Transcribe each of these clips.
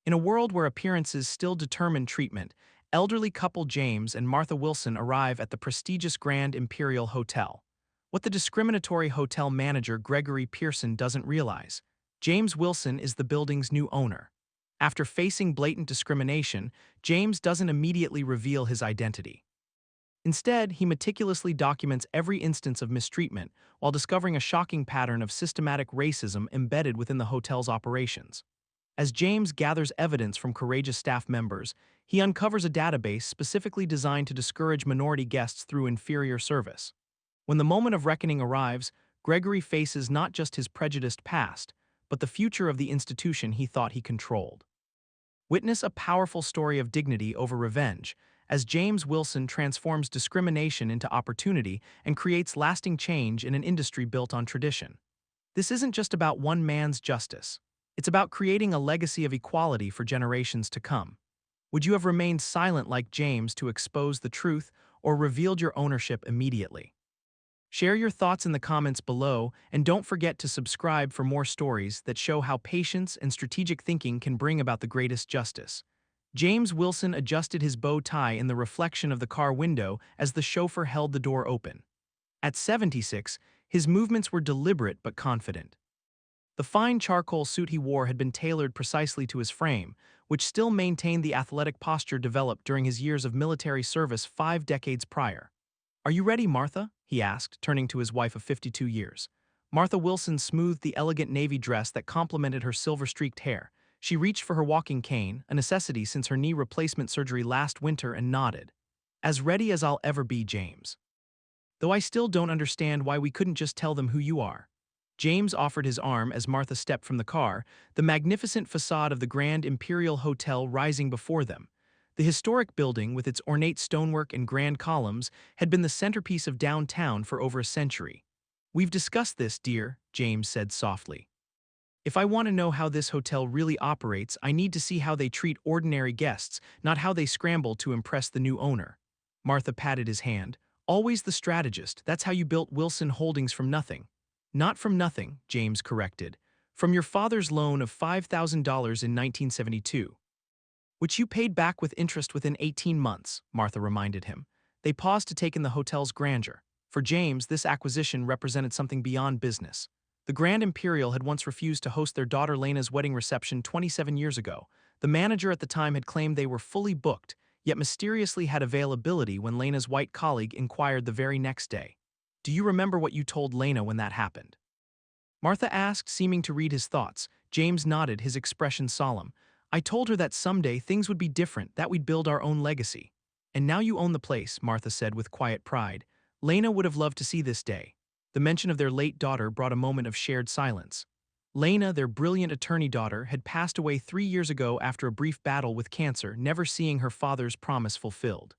In a world where appearances still determine treatment, elderly couple James and Martha Wilson arrive at the prestigious Grand Imperial Hotel. What the discriminatory hotel manager Gregory Pearson doesn't realize, James Wilson is the building's new owner. After facing blatant discrimination, James doesn't immediately reveal his identity. Instead, he meticulously documents every instance of mistreatment while discovering a shocking pattern of systematic racism embedded within the hotel's operations. As James gathers evidence from courageous staff members, he uncovers a database specifically designed to discourage minority guests through inferior service. When the moment of reckoning arrives, Gregory faces not just his prejudiced past, but the future of the institution he thought he controlled. Witness a powerful story of dignity over revenge, as James Wilson transforms discrimination into opportunity and creates lasting change in an industry built on tradition. This isn't just about one man's justice. It's about creating a legacy of equality for generations to come. Would you have remained silent like James to expose the truth, or revealed your ownership immediately? Share your thoughts in the comments below, and don't forget to subscribe for more stories that show how patience and strategic thinking can bring about the greatest justice. James Wilson adjusted his bow tie in the reflection of the car window as the chauffeur held the door open. At 76, his movements were deliberate but confident. The fine charcoal suit he wore had been tailored precisely to his frame, which still maintained the athletic posture developed during his years of military service 5 decades prior. "Are you ready, Martha?" he asked, turning to his wife of 52 years. Martha Wilson smoothed the elegant navy dress that complemented her silver-streaked hair. She reached for her walking cane, a necessity since her knee replacement surgery last winter, and nodded. "As ready as I'll ever be, James. Though I still don't understand why we couldn't just tell them who you are." James offered his arm as Martha stepped from the car, the magnificent facade of the Grand Imperial Hotel rising before them. The historic building, with its ornate stonework and grand columns, had been the centerpiece of downtown for over a century. "We've discussed this, dear," James said softly. "If I want to know how this hotel really operates, I need to see how they treat ordinary guests, not how they scramble to impress the new owner." Martha patted his hand. "Always the strategist, that's how you built Wilson Holdings from nothing." "Not from nothing," James corrected. "From your father's loan of $5,000 in 1972. Which you paid back with interest within 18 months, Martha reminded him. They paused to take in the hotel's grandeur. For James, this acquisition represented something beyond business. The Grand Imperial had once refused to host their daughter Lena's wedding reception 27 years ago. The manager at the time had claimed they were fully booked, yet mysteriously had availability when Lena's white colleague inquired the very next day. "Do you remember what you told Lena when that happened?" Martha asked, seeming to read his thoughts. James nodded, his expression solemn. "I told her that someday things would be different, that we'd build our own legacy." "And now you own the place," Martha said with quiet pride. Lena would have loved to see this day. The mention of their late daughter brought a moment of shared silence. Lena, their brilliant attorney daughter, had passed away 3 years ago after a brief battle with cancer, never seeing her father's promise fulfilled.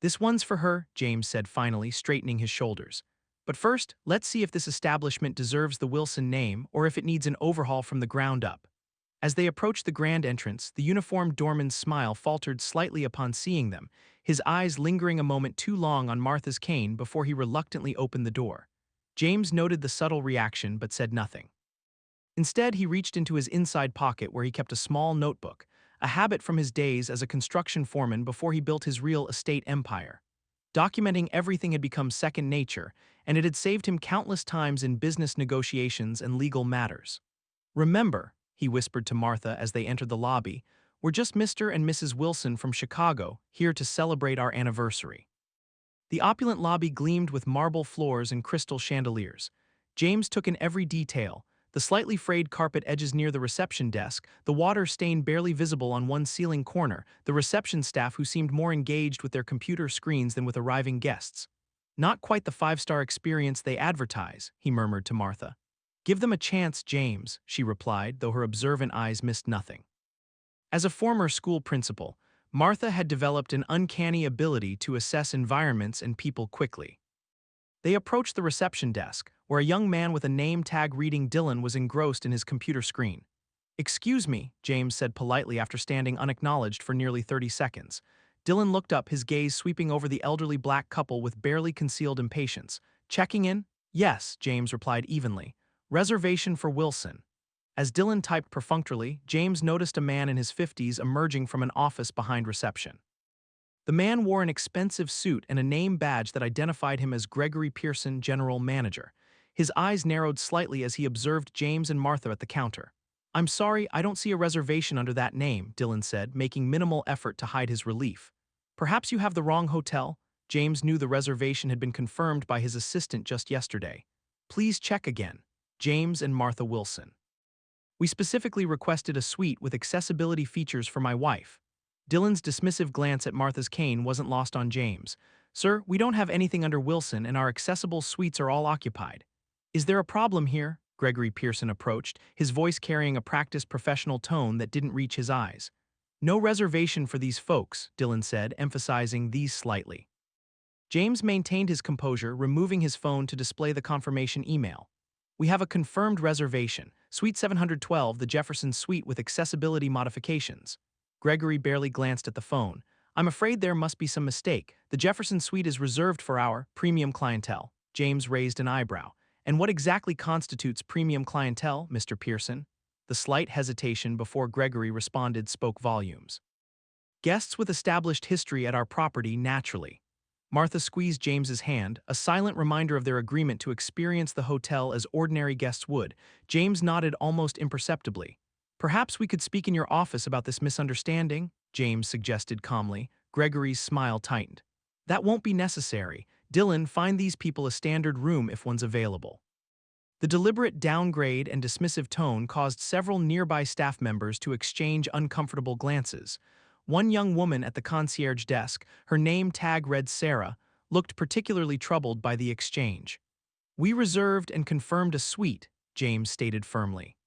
"This one's for her," James said finally, straightening his shoulders. "But first, let's see if this establishment deserves the Wilson name or if it needs an overhaul from the ground up." As they approached the grand entrance, the uniformed doorman's smile faltered slightly upon seeing them, his eyes lingering a moment too long on Martha's cane before he reluctantly opened the door. James noted the subtle reaction but said nothing. Instead, he reached into his inside pocket where he kept a small notebook, a habit from his days as a construction foreman before he built his real estate empire. Documenting everything had become second nature, and it had saved him countless times in business negotiations and legal matters. "Remember," he whispered to Martha as they entered the lobby, "we're just Mr. and Mrs. Wilson from Chicago, here to celebrate our anniversary." The opulent lobby gleamed with marble floors and crystal chandeliers. James took in every detail: the slightly frayed carpet edges near the reception desk, the water stain barely visible on one ceiling corner, the reception staff who seemed more engaged with their computer screens than with arriving guests. "Not quite the five-star experience they advertise," he murmured to Martha. "Give them a chance, James," she replied, though her observant eyes missed nothing. As a former school principal, Martha had developed an uncanny ability to assess environments and people quickly. They approached the reception desk, where a young man with a name tag reading Dylan was engrossed in his computer screen. "Excuse me," James said politely after standing unacknowledged for nearly 30 seconds. Dylan looked up, his gaze sweeping over the elderly black couple with barely concealed impatience. "Checking in?" "Yes," James replied evenly. "Reservation for Wilson." As Dylan typed perfunctorily, James noticed a man in his 50s emerging from an office behind reception. The man wore an expensive suit and a name badge that identified him as Gregory Pearson, general manager. His eyes narrowed slightly as he observed James and Martha at the counter. "I'm sorry, I don't see a reservation under that name," Dylan said, making minimal effort to hide his relief. "Perhaps you have the wrong hotel?" James knew the reservation had been confirmed by his assistant just yesterday. "Please check again." James and Martha Wilson. "We specifically requested a suite with accessibility features for my wife." Dylan's dismissive glance at Martha's cane wasn't lost on James. "Sir, we don't have anything under Wilson and our accessible suites are all occupied." "Is there a problem here?" Gregory Pearson approached, his voice carrying a practiced professional tone that didn't reach his eyes. "No reservation for these folks," Dylan said, emphasizing these slightly. James maintained his composure, removing his phone to display the confirmation email. "We have a confirmed reservation, Suite 712, the Jefferson Suite with accessibility modifications." Gregory barely glanced at the phone. "I'm afraid there must be some mistake. The Jefferson Suite is reserved for our premium clientele." James raised an eyebrow. "And what exactly constitutes premium clientele, Mr. Pearson?" The slight hesitation before Gregory responded spoke volumes. "Guests with established history at our property, naturally." Martha squeezed James's hand, a silent reminder of their agreement to experience the hotel as ordinary guests would. James nodded almost imperceptibly. "Perhaps we could speak in your office about this misunderstanding," James suggested calmly. Gregory's smile tightened. "That won't be necessary. Dylan, find these people a standard room if one's available." The deliberate downgrade and dismissive tone caused several nearby staff members to exchange uncomfortable glances. One young woman at the concierge desk, her name tag read Sarah, looked particularly troubled by the exchange. "We reserved and confirmed a suite," James stated firmly.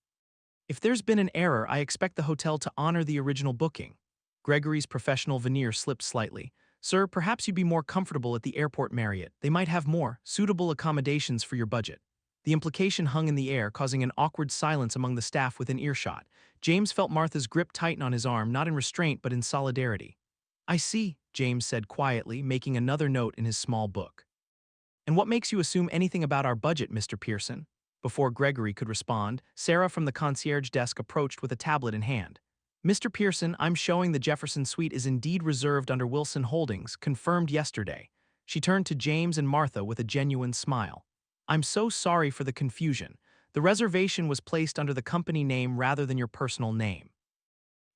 "If there's been an error, I expect the hotel to honor the original booking." Gregory's professional veneer slipped slightly. "Sir, perhaps you'd be more comfortable at the airport Marriott. They might have more suitable accommodations for your budget." The implication hung in the air, causing an awkward silence among the staff within earshot. James felt Martha's grip tighten on his arm, not in restraint but in solidarity. "I see," James said quietly, making another note in his small book. "And what makes you assume anything about our budget, Mr. Pearson?" Before Gregory could respond, Sarah from the concierge desk approached with a tablet in hand. "Mr. Pearson, I'm showing the Jefferson Suite is indeed reserved under Wilson Holdings, confirmed yesterday." She turned to James and Martha with a genuine smile. "I'm so sorry for the confusion. The reservation was placed under the company name rather than your personal name."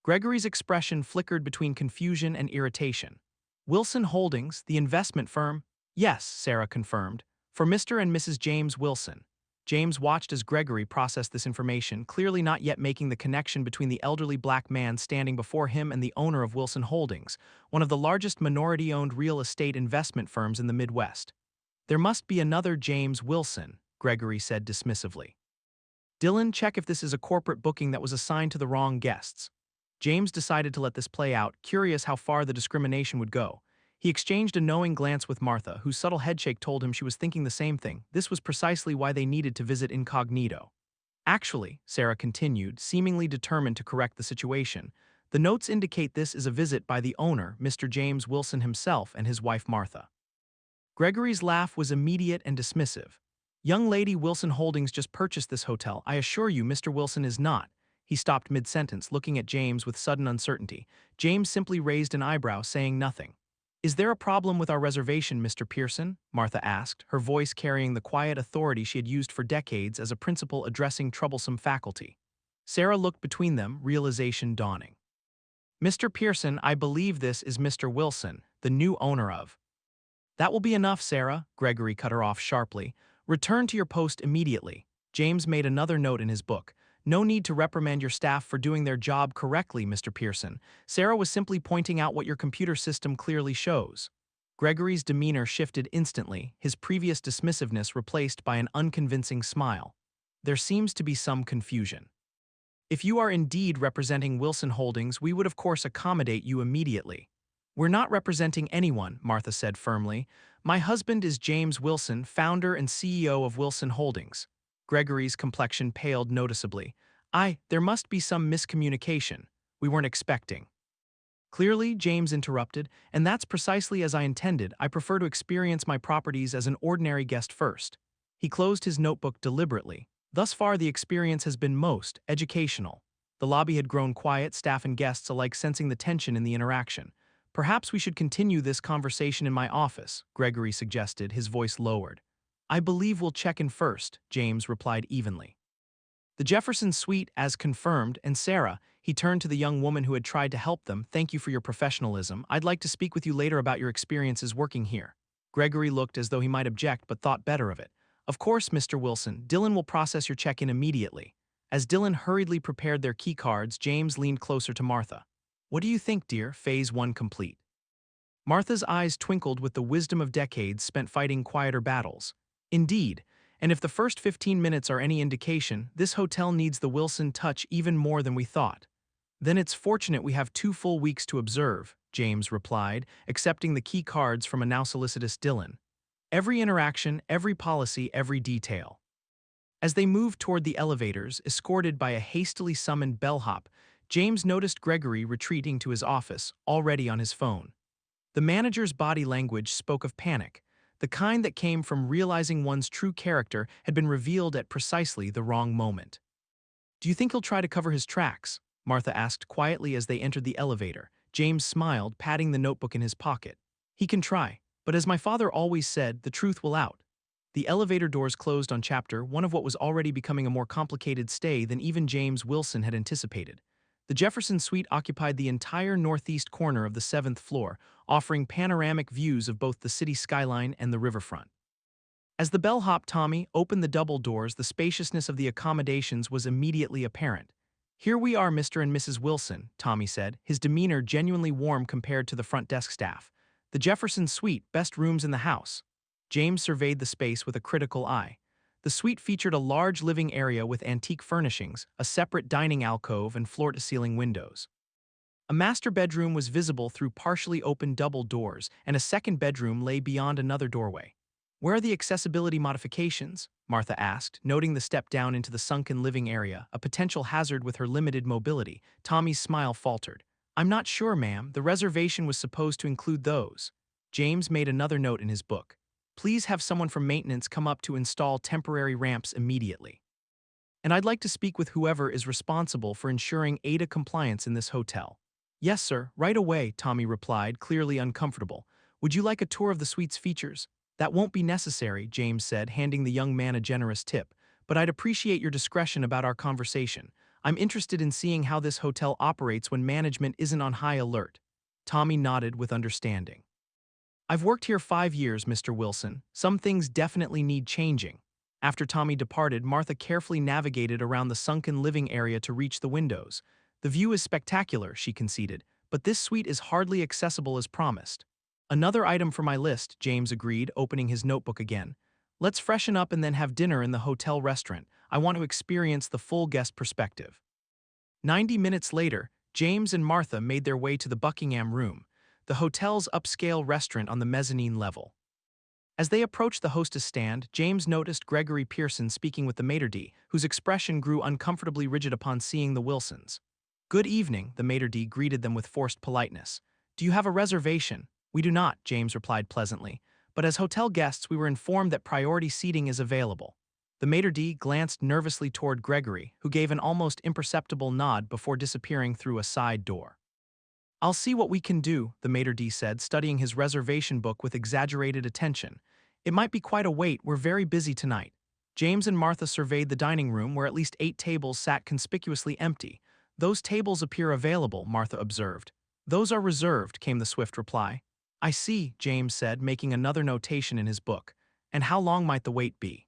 Gregory's expression flickered between confusion and irritation. "Wilson Holdings, the investment firm?" "Yes," Sarah confirmed. "For Mr. and Mrs. James Wilson." James watched as Gregory processed this information, clearly not yet making the connection between the elderly black man standing before him and the owner of Wilson Holdings, one of the largest minority-owned real estate investment firms in the Midwest. "There must be another James Wilson," Gregory said dismissively. "Dylan, check if this is a corporate booking that was assigned to the wrong guests." James decided to let this play out, curious how far the discrimination would go. He exchanged a knowing glance with Martha, whose subtle headshake told him she was thinking the same thing. This was precisely why they needed to visit incognito. "Actually," Sarah continued, seemingly determined to correct the situation, "the notes indicate this is a visit by the owner, Mr. James Wilson himself, and his wife Martha." Gregory's laugh was immediate and dismissive. "Young lady, Wilson Holdings just purchased this hotel. I assure you Mr. Wilson is not." He stopped mid-sentence, looking at James with sudden uncertainty. James simply raised an eyebrow, saying nothing. "Is there a problem with our reservation, Mr. Pearson?" Martha asked, her voice carrying the quiet authority she had used for decades as a principal addressing troublesome faculty. Sarah looked between them, realization dawning. "Mr. Pearson, I believe this is Mr. Wilson, the new owner of—" "That will be enough, Sarah," Gregory cut her off sharply. "Return to your post immediately." James made another note in his book. "No need to reprimand your staff for doing their job correctly, Mr. Pearson. Sarah was simply pointing out what your computer system clearly shows." Gregory's demeanor shifted instantly, his previous dismissiveness replaced by an unconvincing smile. "There seems to be some confusion. If you are indeed representing Wilson Holdings, we would of course accommodate you immediately." "We're not representing anyone," Martha said firmly. "My husband is James Wilson, founder and CEO of Wilson Holdings." Gregory's complexion paled noticeably. There must be some miscommunication. We weren't expecting." "Clearly," James interrupted, "and that's precisely as I intended. I prefer to experience my properties as an ordinary guest first." He closed his notebook deliberately. Thus far, the experience has been most educational. The lobby had grown quiet, staff and guests alike sensing the tension in the interaction. Perhaps we should continue this conversation in my office, Gregory suggested, his voice lowered. I believe we'll check in first, James replied evenly. The Jefferson suite, as confirmed, and Sarah, he turned to the young woman who had tried to help them. Thank you for your professionalism. I'd like to speak with you later about your experiences working here. Gregory looked as though he might object but thought better of it. Of course, Mr. Wilson, Dylan will process your check-in immediately. As Dylan hurriedly prepared their key cards, James leaned closer to Martha. What do you think, dear? Phase 1 complete. Martha's eyes twinkled with the wisdom of decades spent fighting quieter battles. Indeed, and if the first 15 minutes are any indication, this hotel needs the Wilson touch even more than we thought. Then it's fortunate we have 2 full weeks to observe, James replied, accepting the key cards from a now solicitous Dylan. Every interaction, every policy, every detail. As they moved toward the elevators, escorted by a hastily summoned bellhop, James noticed Gregory retreating to his office, already on his phone. The manager's body language spoke of panic. The kind that came from realizing one's true character had been revealed at precisely the wrong moment. Do you think he'll try to cover his tracks? Martha asked quietly as they entered the elevator. James smiled, patting the notebook in his pocket. He can try, but as my father always said, the truth will out. The elevator doors closed on chapter 1 of what was already becoming a more complicated stay than even James Wilson had anticipated. The Jefferson suite occupied the entire northeast corner of the 7th floor, offering panoramic views of both the city skyline and the riverfront. As the bellhop Tommy opened the double doors, the spaciousness of the accommodations was immediately apparent. Here we are, Mr. and Mrs. Wilson, Tommy said, his demeanor genuinely warm compared to the front desk staff. The Jefferson suite, best rooms in the house. James surveyed the space with a critical eye. The suite featured a large living area with antique furnishings, a separate dining alcove, and floor-to-ceiling windows. A master bedroom was visible through partially open double doors, and a second bedroom lay beyond another doorway. Where are the accessibility modifications? Martha asked, noting the step down into the sunken living area, a potential hazard with her limited mobility. Tommy's smile faltered. I'm not sure, ma'am. The reservation was supposed to include those. James made another note in his book. Please have someone from maintenance come up to install temporary ramps immediately. And I'd like to speak with whoever is responsible for ensuring ADA compliance in this hotel. Yes, sir, right away, Tommy replied, clearly uncomfortable. Would you like a tour of the suite's features? That won't be necessary, James said, handing the young man a generous tip. But I'd appreciate your discretion about our conversation. I'm interested in seeing how this hotel operates when management isn't on high alert. Tommy nodded with understanding. I've worked here 5 years, Mr. Wilson. Some things definitely need changing. After Tommy departed, Martha carefully navigated around the sunken living area to reach the windows. The view is spectacular, she conceded, but this suite is hardly accessible as promised. Another item for my list, James agreed, opening his notebook again. Let's freshen up and then have dinner in the hotel restaurant. I want to experience the full guest perspective. 90 minutes later, James and Martha made their way to the Buckingham Room, the hotel's upscale restaurant on the mezzanine level. As they approached the hostess stand, James noticed Gregory Pearson speaking with the maitre d', whose expression grew uncomfortably rigid upon seeing the Wilsons. Good evening, the maitre d' greeted them with forced politeness. Do you have a reservation? We do not, James replied pleasantly, but as hotel guests we were informed that priority seating is available. The maitre d' glanced nervously toward Gregory, who gave an almost imperceptible nod before disappearing through a side door. I'll see what we can do, the maitre d' said, studying his reservation book with exaggerated attention. It might be quite a wait, we're very busy tonight. James and Martha surveyed the dining room where at least 8 tables sat conspicuously empty. Those tables appear available, Martha observed. Those are reserved, came the swift reply. I see, James said, making another notation in his book. And how long might the wait be?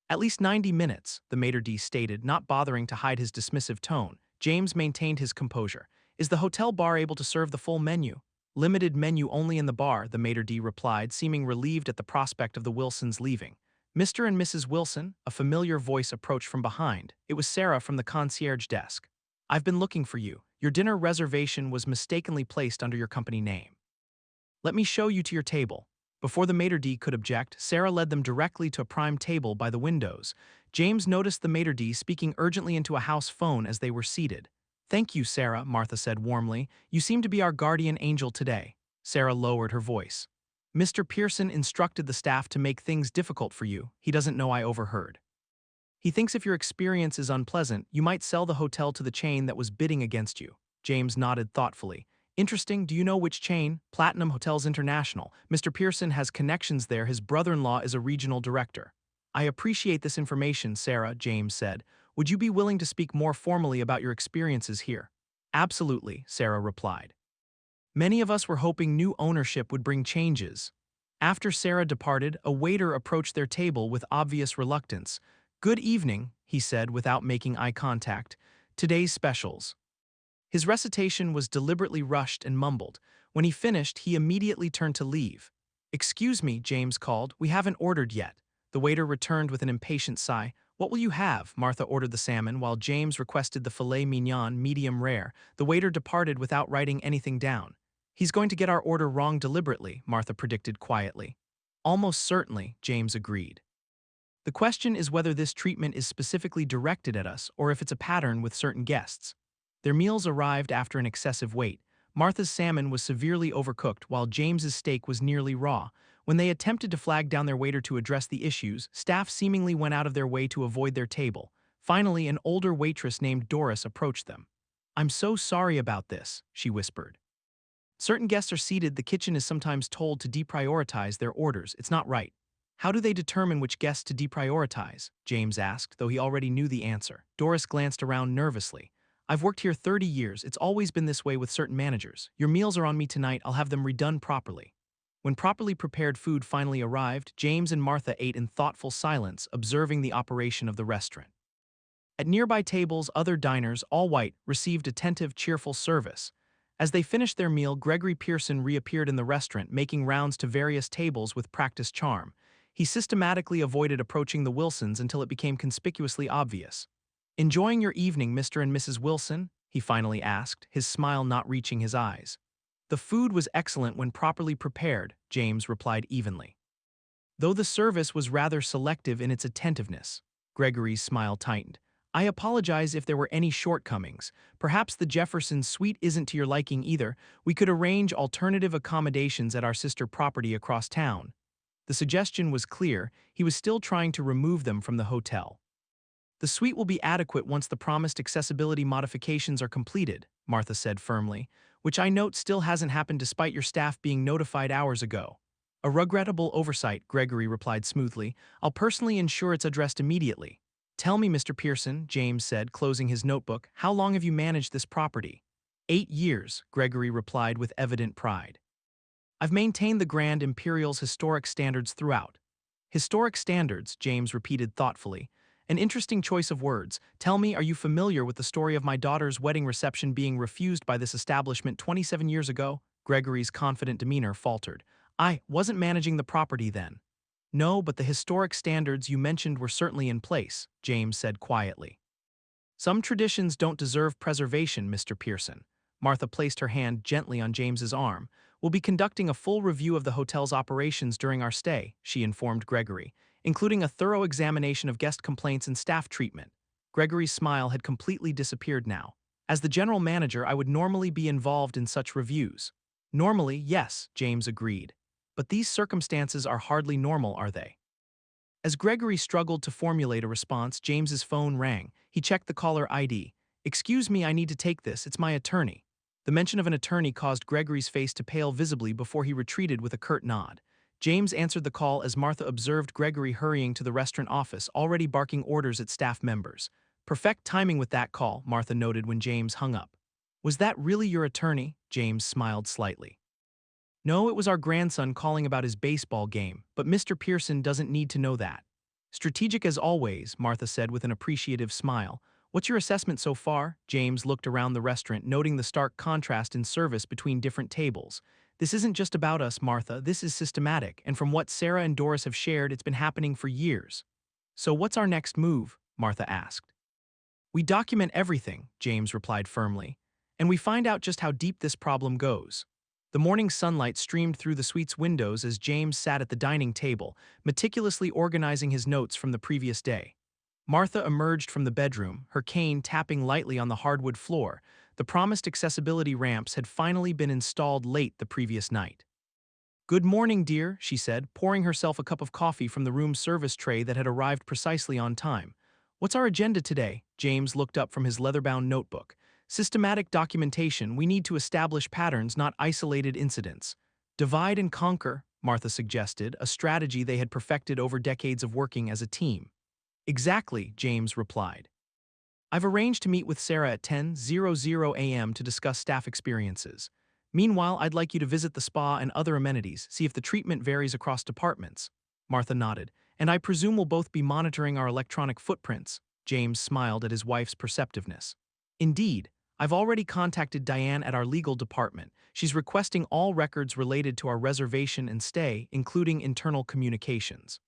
At least 90 minutes, the maitre d' stated, not bothering to hide his dismissive tone. James maintained his composure. Is the hotel bar able to serve the full menu? Limited menu only in the bar, the maitre d' replied, seeming relieved at the prospect of the Wilsons leaving. Mr. and Mrs. Wilson, a familiar voice approached from behind. It was Sarah from the concierge desk. I've been looking for you. Your dinner reservation was mistakenly placed under your company name. Let me show you to your table. Before the maitre d' could object, Sarah led them directly to a prime table by the windows. James noticed the maitre d' speaking urgently into a house phone as they were seated. Thank you, Sarah, Martha said warmly. You seem to be our guardian angel today. Sarah lowered her voice. Mr. Pearson instructed the staff to make things difficult for you. He doesn't know I overheard. He thinks if your experience is unpleasant, you might sell the hotel to the chain that was bidding against you. James nodded thoughtfully. Interesting, do you know which chain? Platinum Hotels International. Mr. Pearson has connections there. His brother-in-law is a regional director. I appreciate this information, Sarah, James said. Would you be willing to speak more formally about your experiences here? Absolutely, Sarah replied. Many of us were hoping new ownership would bring changes. After Sarah departed, a waiter approached their table with obvious reluctance. Good evening, he said without making eye contact. Today's specials. His recitation was deliberately rushed and mumbled. When he finished, he immediately turned to leave. Excuse me, James called. We haven't ordered yet. The waiter returned with an impatient sigh. What will you have? Martha ordered the salmon, while James requested the filet mignon, medium rare. The waiter departed without writing anything down. He's going to get our order wrong deliberately, Martha predicted quietly. Almost certainly, James agreed. The question is whether this treatment is specifically directed at us or if it's a pattern with certain guests. Their meals arrived after an excessive wait. Martha's salmon was severely overcooked while James's steak was nearly raw. When they attempted to flag down their waiter to address the issues, staff seemingly went out of their way to avoid their table. Finally, an older waitress named Doris approached them. I'm so sorry about this, she whispered. Certain guests are seated. The kitchen is sometimes told to deprioritize their orders. It's not right. How do they determine which guests to deprioritize? James asked, though he already knew the answer. Doris glanced around nervously. I've worked here 30 years. It's always been this way with certain managers. Your meals are on me tonight. I'll have them redone properly. When properly prepared food finally arrived, James and Martha ate in thoughtful silence, observing the operation of the restaurant. At nearby tables, other diners, all white, received attentive, cheerful service. As they finished their meal, Gregory Pearson reappeared in the restaurant, making rounds to various tables with practiced charm. He systematically avoided approaching the Wilsons until it became conspicuously obvious. Enjoying your evening, Mr. and Mrs. Wilson? He finally asked, his smile not reaching his eyes. The food was excellent when properly prepared, James replied evenly. Though the service was rather selective in its attentiveness. Gregory's smile tightened. I apologize if there were any shortcomings. Perhaps the Jefferson suite isn't to your liking either. We could arrange alternative accommodations at our sister property across town. The suggestion was clear. He was still trying to remove them from the hotel. The suite will be adequate once the promised accessibility modifications are completed, Martha said firmly, which I note still hasn't happened despite your staff being notified hours ago. A regrettable oversight, Gregory replied smoothly. I'll personally ensure it's addressed immediately. Tell me, Mr. Pearson, James said, closing his notebook, how long have you managed this property? 8 years, Gregory replied with evident pride. I've maintained the Grand Imperial's historic standards throughout. Historic standards, James repeated thoughtfully. An interesting choice of words. Tell me, are you familiar with the story of my daughter's wedding reception being refused by this establishment 27 years ago? Gregory's confident demeanor faltered. I wasn't managing the property then. No, but the historic standards you mentioned were certainly in place, James said quietly. Some traditions don't deserve preservation, Mr. Pearson. Martha placed her hand gently on James's arm. We'll be conducting a full review of the hotel's operations during our stay, she informed Gregory, including a thorough examination of guest complaints and staff treatment. Gregory's smile had completely disappeared now. As the general manager, I would normally be involved in such reviews. Normally, yes, James agreed. But these circumstances are hardly normal, are they? As Gregory struggled to formulate a response, James's phone rang. He checked the caller ID. Excuse me, I need to take this. It's my attorney. The mention of an attorney caused Gregory's face to pale visibly before he retreated with a curt nod. James answered the call as Martha observed Gregory hurrying to the restaurant office, already barking orders at staff members. Perfect timing with that call, Martha noted when James hung up. Was that really your attorney? James smiled slightly. No, it was our grandson calling about his baseball game, but Mr. Pearson doesn't need to know that. Strategic as always, Martha said with an appreciative smile. What's your assessment so far? James looked around the restaurant, noting the stark contrast in service between different tables. This isn't just about us, Martha. This is systematic, and from what Sarah and Doris have shared, it's been happening for years. So what's our next move? Martha asked. We document everything, James replied firmly, and we find out just how deep this problem goes. The morning sunlight streamed through the suite's windows as James sat at the dining table, meticulously organizing his notes from the previous day. Martha emerged from the bedroom, her cane tapping lightly on the hardwood floor. The promised accessibility ramps had finally been installed late the previous night. Good morning, dear, she said, pouring herself a cup of coffee from the room service tray that had arrived precisely on time. What's our agenda today? James looked up from his leather-bound notebook. Systematic documentation. We need to establish patterns, not isolated incidents. Divide and conquer, Martha suggested, a strategy they had perfected over decades of working as a team. Exactly, James replied. I've arranged to meet with Sarah at 10:00 a.m. to discuss staff experiences. Meanwhile, I'd like you to visit the spa and other amenities, see if the treatment varies across departments. Martha nodded. And I presume we'll both be monitoring our electronic footprints. James smiled at his wife's perceptiveness. Indeed, I've already contacted Diane at our legal department. She's requesting all records related to our reservation and stay, including internal communications.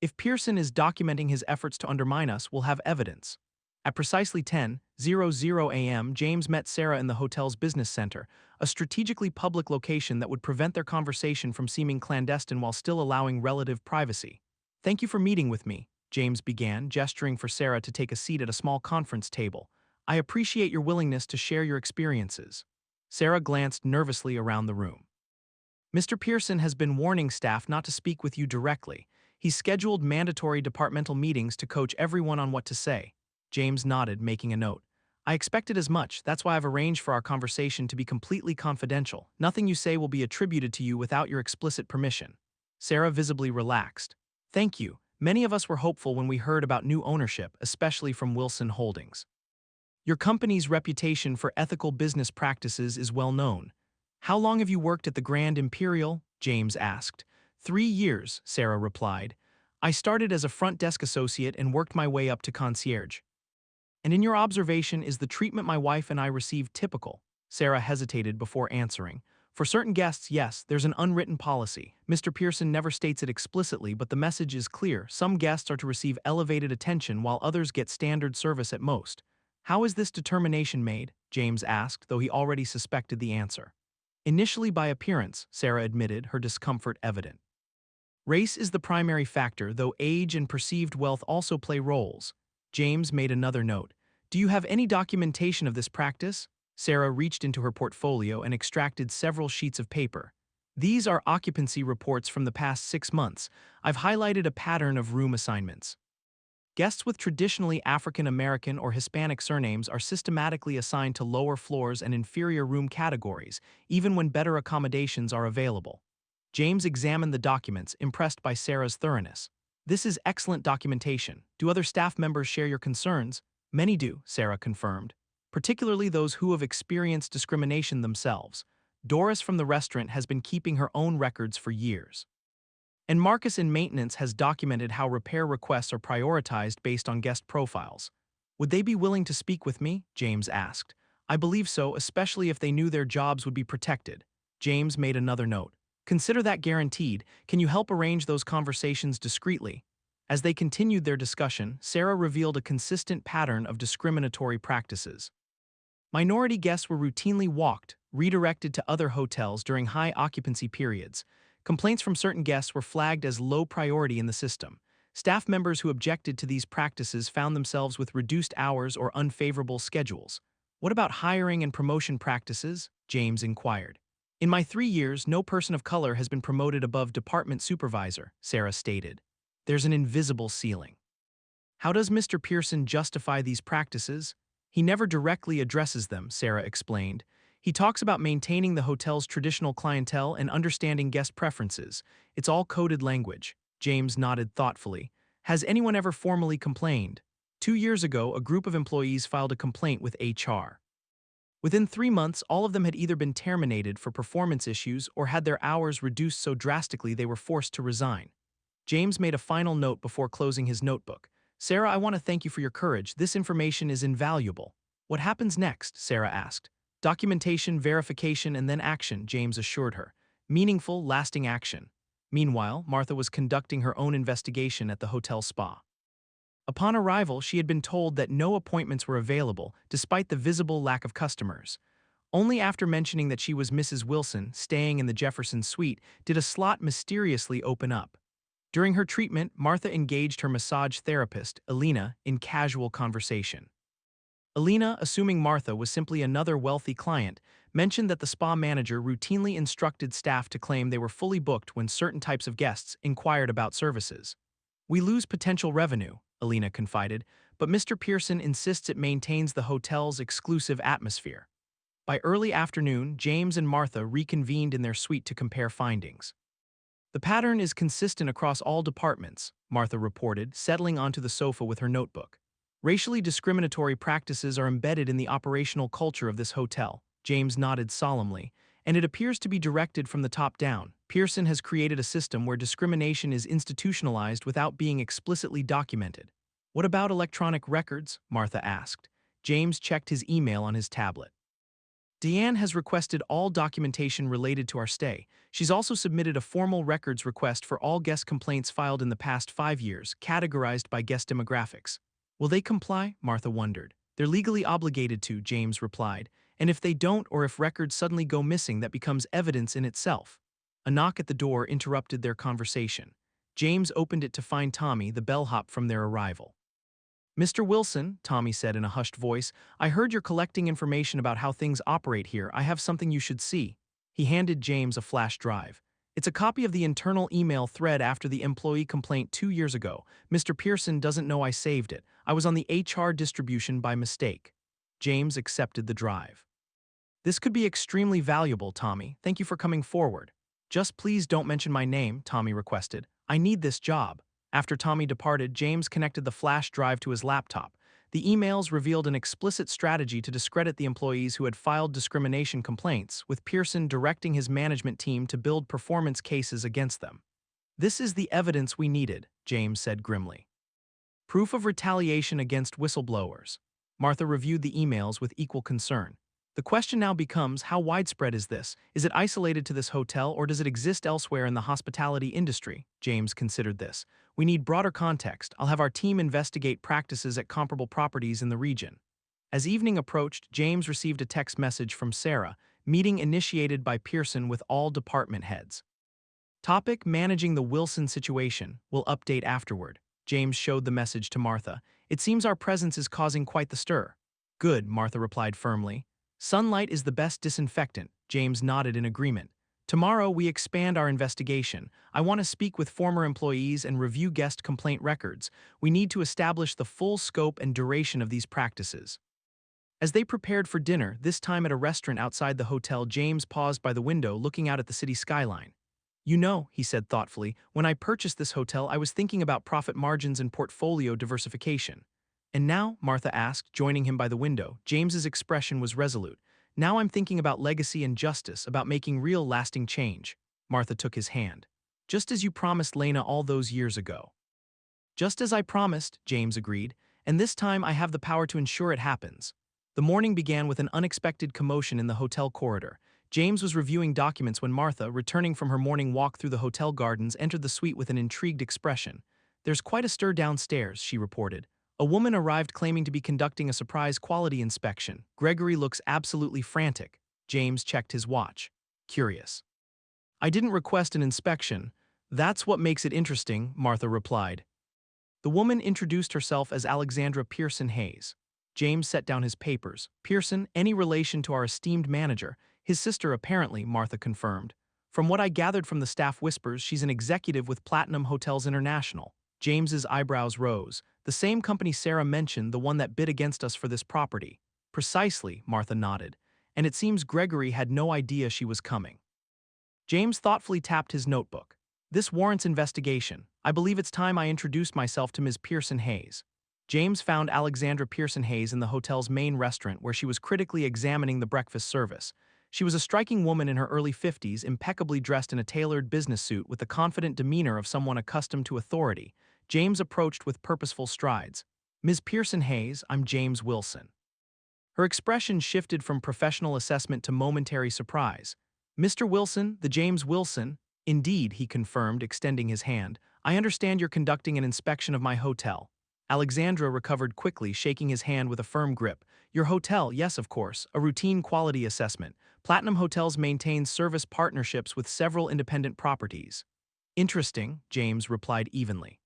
If Pearson is documenting his efforts to undermine us, we'll have evidence. At precisely 10:00 a.m., James met Sarah in the hotel's business center, a strategically public location that would prevent their conversation from seeming clandestine while still allowing relative privacy. Thank you for meeting with me, James began, gesturing for Sarah to take a seat at a small conference table. I appreciate your willingness to share your experiences. Sarah glanced nervously around the room. Mr. Pearson has been warning staff not to speak with you directly. He's scheduled mandatory departmental meetings to coach everyone on what to say. James nodded, making a note. I expected as much. That's why I've arranged for our conversation to be completely confidential. Nothing you say will be attributed to you without your explicit permission. Sarah visibly relaxed. Thank you. Many of us were hopeful when we heard about new ownership, especially from Wilson Holdings. Your company's reputation for ethical business practices is well known. How long have you worked at the Grand Imperial? James asked. 3 years, Sarah replied. I started as a front desk associate and worked my way up to concierge. And in your observation, is the treatment my wife and I received typical? Sarah hesitated before answering. For certain guests, yes, there's an unwritten policy. Mr. Pearson never states it explicitly, but the message is clear. Some guests are to receive elevated attention while others get standard service at most. How is this determination made? James asked, though he already suspected the answer. Initially by appearance, Sarah admitted, her discomfort evident. Race is the primary factor, though age and perceived wealth also play roles. James made another note. Do you have any documentation of this practice? Sarah reached into her portfolio and extracted several sheets of paper. These are occupancy reports from the past 6 months. I've highlighted a pattern of room assignments. Guests with traditionally African American or Hispanic surnames are systematically assigned to lower floors and inferior room categories, even when better accommodations are available. James examined the documents, impressed by Sarah's thoroughness. This is excellent documentation. Do other staff members share your concerns? Many do, Sarah confirmed, particularly those who have experienced discrimination themselves. Doris from the restaurant has been keeping her own records for years. And Marcus in maintenance has documented how repair requests are prioritized based on guest profiles. Would they be willing to speak with me? James asked. I believe so, especially if they knew their jobs would be protected. James made another note. Consider that guaranteed. Can you help arrange those conversations discreetly? As they continued their discussion, Sarah revealed a consistent pattern of discriminatory practices. Minority guests were routinely walked, redirected to other hotels during high occupancy periods. Complaints from certain guests were flagged as low priority in the system. Staff members who objected to these practices found themselves with reduced hours or unfavorable schedules. What about hiring and promotion practices? James inquired. In my 3 years, no person of color has been promoted above department supervisor, Sarah stated. There's an invisible ceiling. How does Mr. Pearson justify these practices? He never directly addresses them, Sarah explained. He talks about maintaining the hotel's traditional clientele and understanding guest preferences. It's all coded language. James nodded thoughtfully. Has anyone ever formally complained? 2 years ago, a group of employees filed a complaint with HR. Within 3 months, all of them had either been terminated for performance issues or had their hours reduced so drastically they were forced to resign. James made a final note before closing his notebook. Sarah, I want to thank you for your courage. This information is invaluable. What happens next? Sarah asked. Documentation, verification, and then action, James assured her. Meaningful, lasting action. Meanwhile, Martha was conducting her own investigation at the hotel spa. Upon arrival, she had been told that no appointments were available, despite the visible lack of customers. Only after mentioning that she was Mrs. Wilson, staying in the Jefferson suite, did a slot mysteriously open up. During her treatment, Martha engaged her massage therapist, Alina, in casual conversation. Alina, assuming Martha was simply another wealthy client, mentioned that the spa manager routinely instructed staff to claim they were fully booked when certain types of guests inquired about services. We lose potential revenue, Alina confided, but Mr. Pearson insists it maintains the hotel's exclusive atmosphere. By early afternoon, James and Martha reconvened in their suite to compare findings. The pattern is consistent across all departments, Martha reported, settling onto the sofa with her notebook. Racially discriminatory practices are embedded in the operational culture of this hotel, James nodded solemnly, and it appears to be directed from the top down. Pearson has created a system where discrimination is institutionalized without being explicitly documented. What about electronic records? Martha asked. James checked his email on his tablet. Deanne has requested all documentation related to our stay. She's also submitted a formal records request for all guest complaints filed in the past 5 years, categorized by guest demographics. Will they comply? Martha wondered. They're legally obligated to, James replied, and if they don't or if records suddenly go missing, that becomes evidence in itself. A knock at the door interrupted their conversation. James opened it to find Tommy, the bellhop, from their arrival. Mr. Wilson, Tommy said in a hushed voice, I heard you're collecting information about how things operate here. I have something you should see. He handed James a flash drive. It's a copy of the internal email thread after the employee complaint 2 years ago. Mr. Pearson doesn't know I saved it. I was on the HR distribution by mistake. James accepted the drive. This could be extremely valuable, Tommy. Thank you for coming forward. Just please don't mention my name, Tommy requested. I need this job. After Tommy departed, James connected the flash drive to his laptop. The emails revealed an explicit strategy to discredit the employees who had filed discrimination complaints, with Pearson directing his management team to build performance cases against them. This is the evidence we needed, James said grimly. Proof of retaliation against whistleblowers. Martha reviewed the emails with equal concern. The question now becomes, how widespread is this? Is it isolated to this hotel or does it exist elsewhere in the hospitality industry? James considered this. We need broader context. I'll have our team investigate practices at comparable properties in the region. As evening approached, James received a text message from Sarah, meeting initiated by Pearson with all department heads. Topic: Managing the Wilson situation. We'll update afterward. James showed the message to Martha. It seems our presence is causing quite the stir. Good, Martha replied firmly. Sunlight is the best disinfectant, James nodded in agreement. Tomorrow we expand our investigation. I want to speak with former employees and review guest complaint records. We need to establish the full scope and duration of these practices. As they prepared for dinner, this time at a restaurant outside the hotel, James paused by the window looking out at the city skyline. You know, he said thoughtfully, when I purchased this hotel I was thinking about profit margins and portfolio diversification. And now? Martha asked, joining him by the window. James's expression was resolute. Now I'm thinking about legacy and justice, about making real lasting change. Martha took his hand. Just as you promised Lena all those years ago. Just as I promised, James agreed, and this time I have the power to ensure it happens. The morning began with an unexpected commotion in the hotel corridor. James was reviewing documents when Martha, returning from her morning walk through the hotel gardens, entered the suite with an intrigued expression. There's quite a stir downstairs, she reported. A woman arrived claiming to be conducting a surprise quality inspection. Gregory looks absolutely frantic. James checked his watch. Curious. I didn't request an inspection. That's what makes it interesting, Martha replied. The woman introduced herself as Alexandra Pearson Hayes. James set down his papers. Pearson, any relation to our esteemed manager? His sister apparently, Martha confirmed. From what I gathered from the staff whispers, she's an executive with Platinum Hotels International. James's eyebrows rose. The same company Sarah mentioned, the one that bid against us for this property. Precisely, Martha nodded. And it seems Gregory had no idea she was coming. James thoughtfully tapped his notebook. This warrants investigation. I believe it's time I introduced myself to Ms. Pearson Hayes. James found Alexandra Pearson Hayes in the hotel's main restaurant where she was critically examining the breakfast service. She was a striking woman in her early 50s, impeccably dressed in a tailored business suit with the confident demeanor of someone accustomed to authority. James approached with purposeful strides. Ms. Pearson Hayes, I'm James Wilson. Her expression shifted from professional assessment to momentary surprise. Mr. Wilson, the James Wilson? Indeed, he confirmed, extending his hand. I understand you're conducting an inspection of my hotel. Alexandra recovered quickly, shaking his hand with a firm grip. Your hotel, yes, of course, a routine quality assessment. Platinum Hotels maintains service partnerships with several independent properties. Interesting, James replied evenly.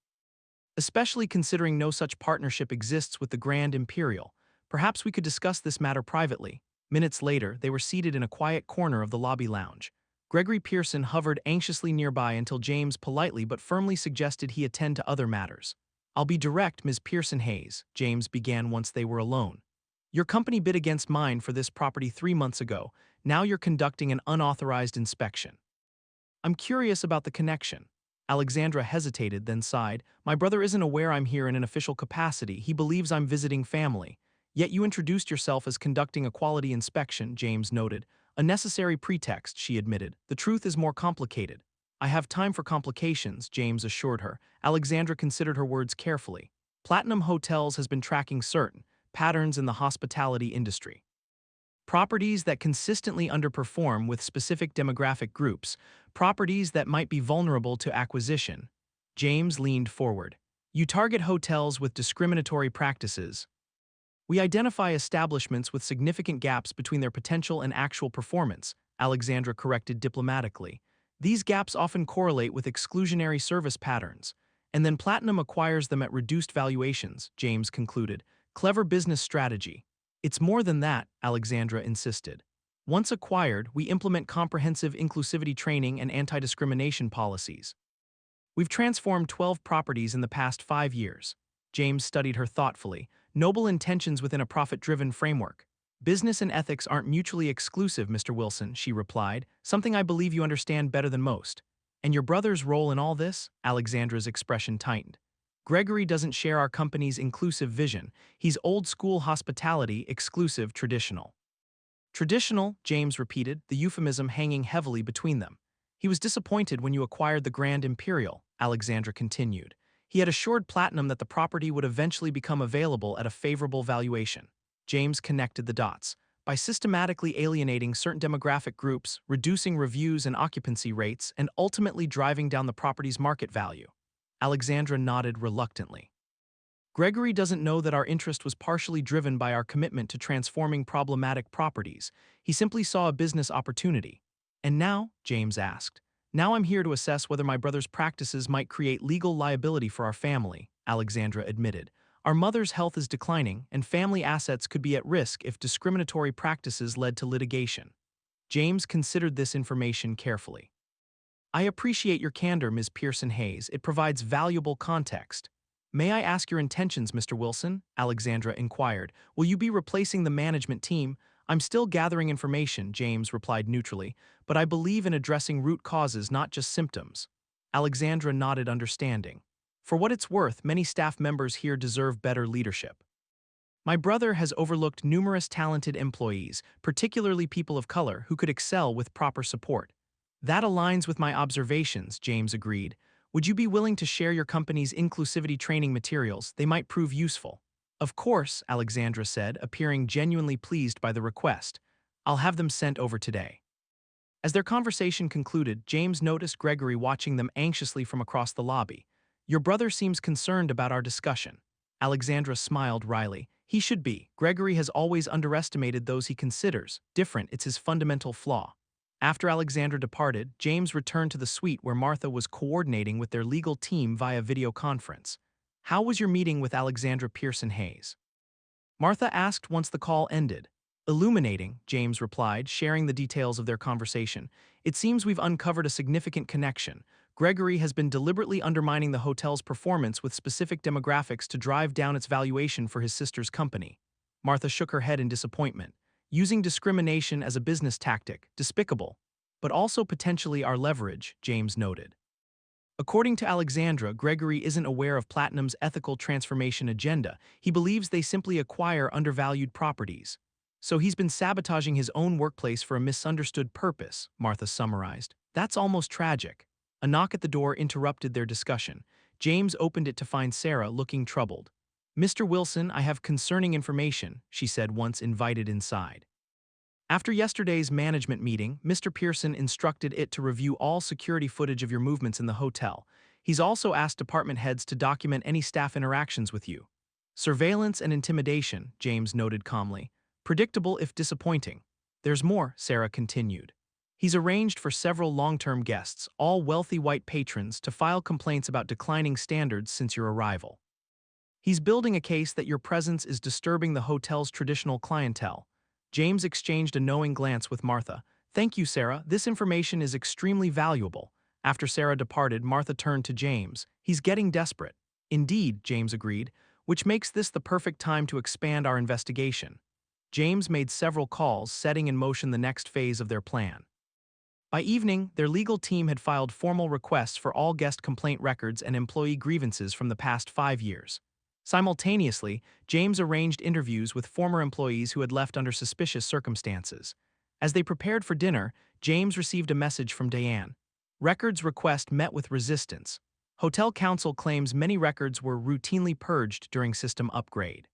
Especially considering no such partnership exists with the Grand Imperial. Perhaps we could discuss this matter privately. Minutes later, they were seated in a quiet corner of the lobby lounge. Gregory Pearson hovered anxiously nearby until James politely but firmly suggested he attend to other matters. "I'll be direct, Ms. Pearson Hayes," James began once they were alone. "Your company bid against mine for this property 3 months ago. Now you're conducting an unauthorized inspection. I'm curious about the connection." Alexandra hesitated, then sighed. "My brother isn't aware I'm here in an official capacity. He believes I'm visiting family. Yet you introduced yourself as conducting a quality inspection," James noted. "A necessary pretext," she admitted. "The truth is more complicated." "I have time for complications," James assured her. Alexandra considered her words carefully. Platinum Hotels has been tracking certain patterns in the hospitality industry. Properties that consistently underperform with specific demographic groups, properties that might be vulnerable to acquisition. James leaned forward. "You target hotels with discriminatory practices. We identify establishments with significant gaps between their potential and actual performance," Alexandra corrected diplomatically. "These gaps often correlate with exclusionary service patterns, and then Platinum acquires them at reduced valuations," James concluded. "Clever business strategy." "It's more than that," Alexandra insisted. "Once acquired, we implement comprehensive inclusivity training and anti-discrimination policies. We've transformed 12 properties in the past 5 years." James studied her thoughtfully. "Noble intentions within a profit-driven framework." "Business and ethics aren't mutually exclusive, Mr. Wilson," she replied, "something I believe you understand better than most." "And your brother's role in all this?" Alexandra's expression tightened. "Gregory doesn't share our company's inclusive vision. He's old-school hospitality, exclusive, traditional." "Traditional," James repeated, the euphemism hanging heavily between them. "He was disappointed when you acquired the Grand Imperial," Alexandra continued. "He had assured Platinum that the property would eventually become available at a favorable valuation." James connected the dots. "By systematically alienating certain demographic groups, reducing reviews and occupancy rates, and ultimately driving down the property's market value." Alexandra nodded reluctantly. "Gregory doesn't know that our interest was partially driven by our commitment to transforming problematic properties. He simply saw a business opportunity." "And now?" James asked. "Now I'm here to assess whether my brother's practices might create legal liability for our family," Alexandra admitted. "Our mother's health is declining, and family assets could be at risk if discriminatory practices led to litigation." James considered this information carefully. "I appreciate your candor, Ms. Pearson Hayes. It provides valuable context." "May I ask your intentions, Mr. Wilson?" Alexandra inquired. "Will you be replacing the management team?" "I'm still gathering information," James replied neutrally, "but I believe in addressing root causes, not just symptoms." Alexandra nodded understanding. "For what it's worth, many staff members here deserve better leadership. My brother has overlooked numerous talented employees, particularly people of color, who could excel with proper support." "That aligns with my observations," James agreed. "Would you be willing to share your company's inclusivity training materials? They might prove useful." "Of course," Alexandra said, appearing genuinely pleased by the request. "I'll have them sent over today." As their conversation concluded, James noticed Gregory watching them anxiously from across the lobby. "Your brother seems concerned about our discussion." Alexandra smiled wryly. "He should be. Gregory has always underestimated those he considers different. It's his fundamental flaw." After Alexandra departed, James returned to the suite where Martha was coordinating with their legal team via video conference. "How was your meeting with Alexandra Pearson Hayes?" Martha asked once the call ended. "Illuminating," James replied, sharing the details of their conversation. "It seems we've uncovered a significant connection. Gregory has been deliberately undermining the hotel's performance with specific demographics to drive down its valuation for his sister's company." Martha shook her head in disappointment. "Using discrimination as a business tactic, despicable. But also potentially our leverage," James noted. According to Alexandra, Gregory isn't aware of Platinum's ethical transformation agenda. He believes they simply acquire undervalued properties. "So he's been sabotaging his own workplace for a misunderstood purpose," Martha summarized. "That's almost tragic." A knock at the door interrupted their discussion. James opened it to find Sarah looking troubled. "Mr. Wilson, I have concerning information," she said once invited inside. "After yesterday's management meeting, Mr. Pearson instructed it to review all security footage of your movements in the hotel. He's also asked department heads to document any staff interactions with you." "Surveillance and intimidation," James noted calmly. "Predictable if disappointing." "There's more," Sarah continued. "He's arranged for several long-term guests, all wealthy white patrons, to file complaints about declining standards since your arrival. He's building a case that your presence is disturbing the hotel's traditional clientele." James exchanged a knowing glance with Martha. "Thank you, Sarah. This information is extremely valuable." After Sarah departed, Martha turned to James. "He's getting desperate." Indeed, James agreed, which makes this the perfect time to expand our investigation. James made several calls, setting in motion the next phase of their plan. By evening, their legal team had filed formal requests for all guest complaint records and employee grievances from the past 5 years. Simultaneously, James arranged interviews with former employees who had left under suspicious circumstances. As they prepared for dinner, James received a message from Diane. Records request met with resistance. Hotel counsel claims many records were routinely purged during system upgrade.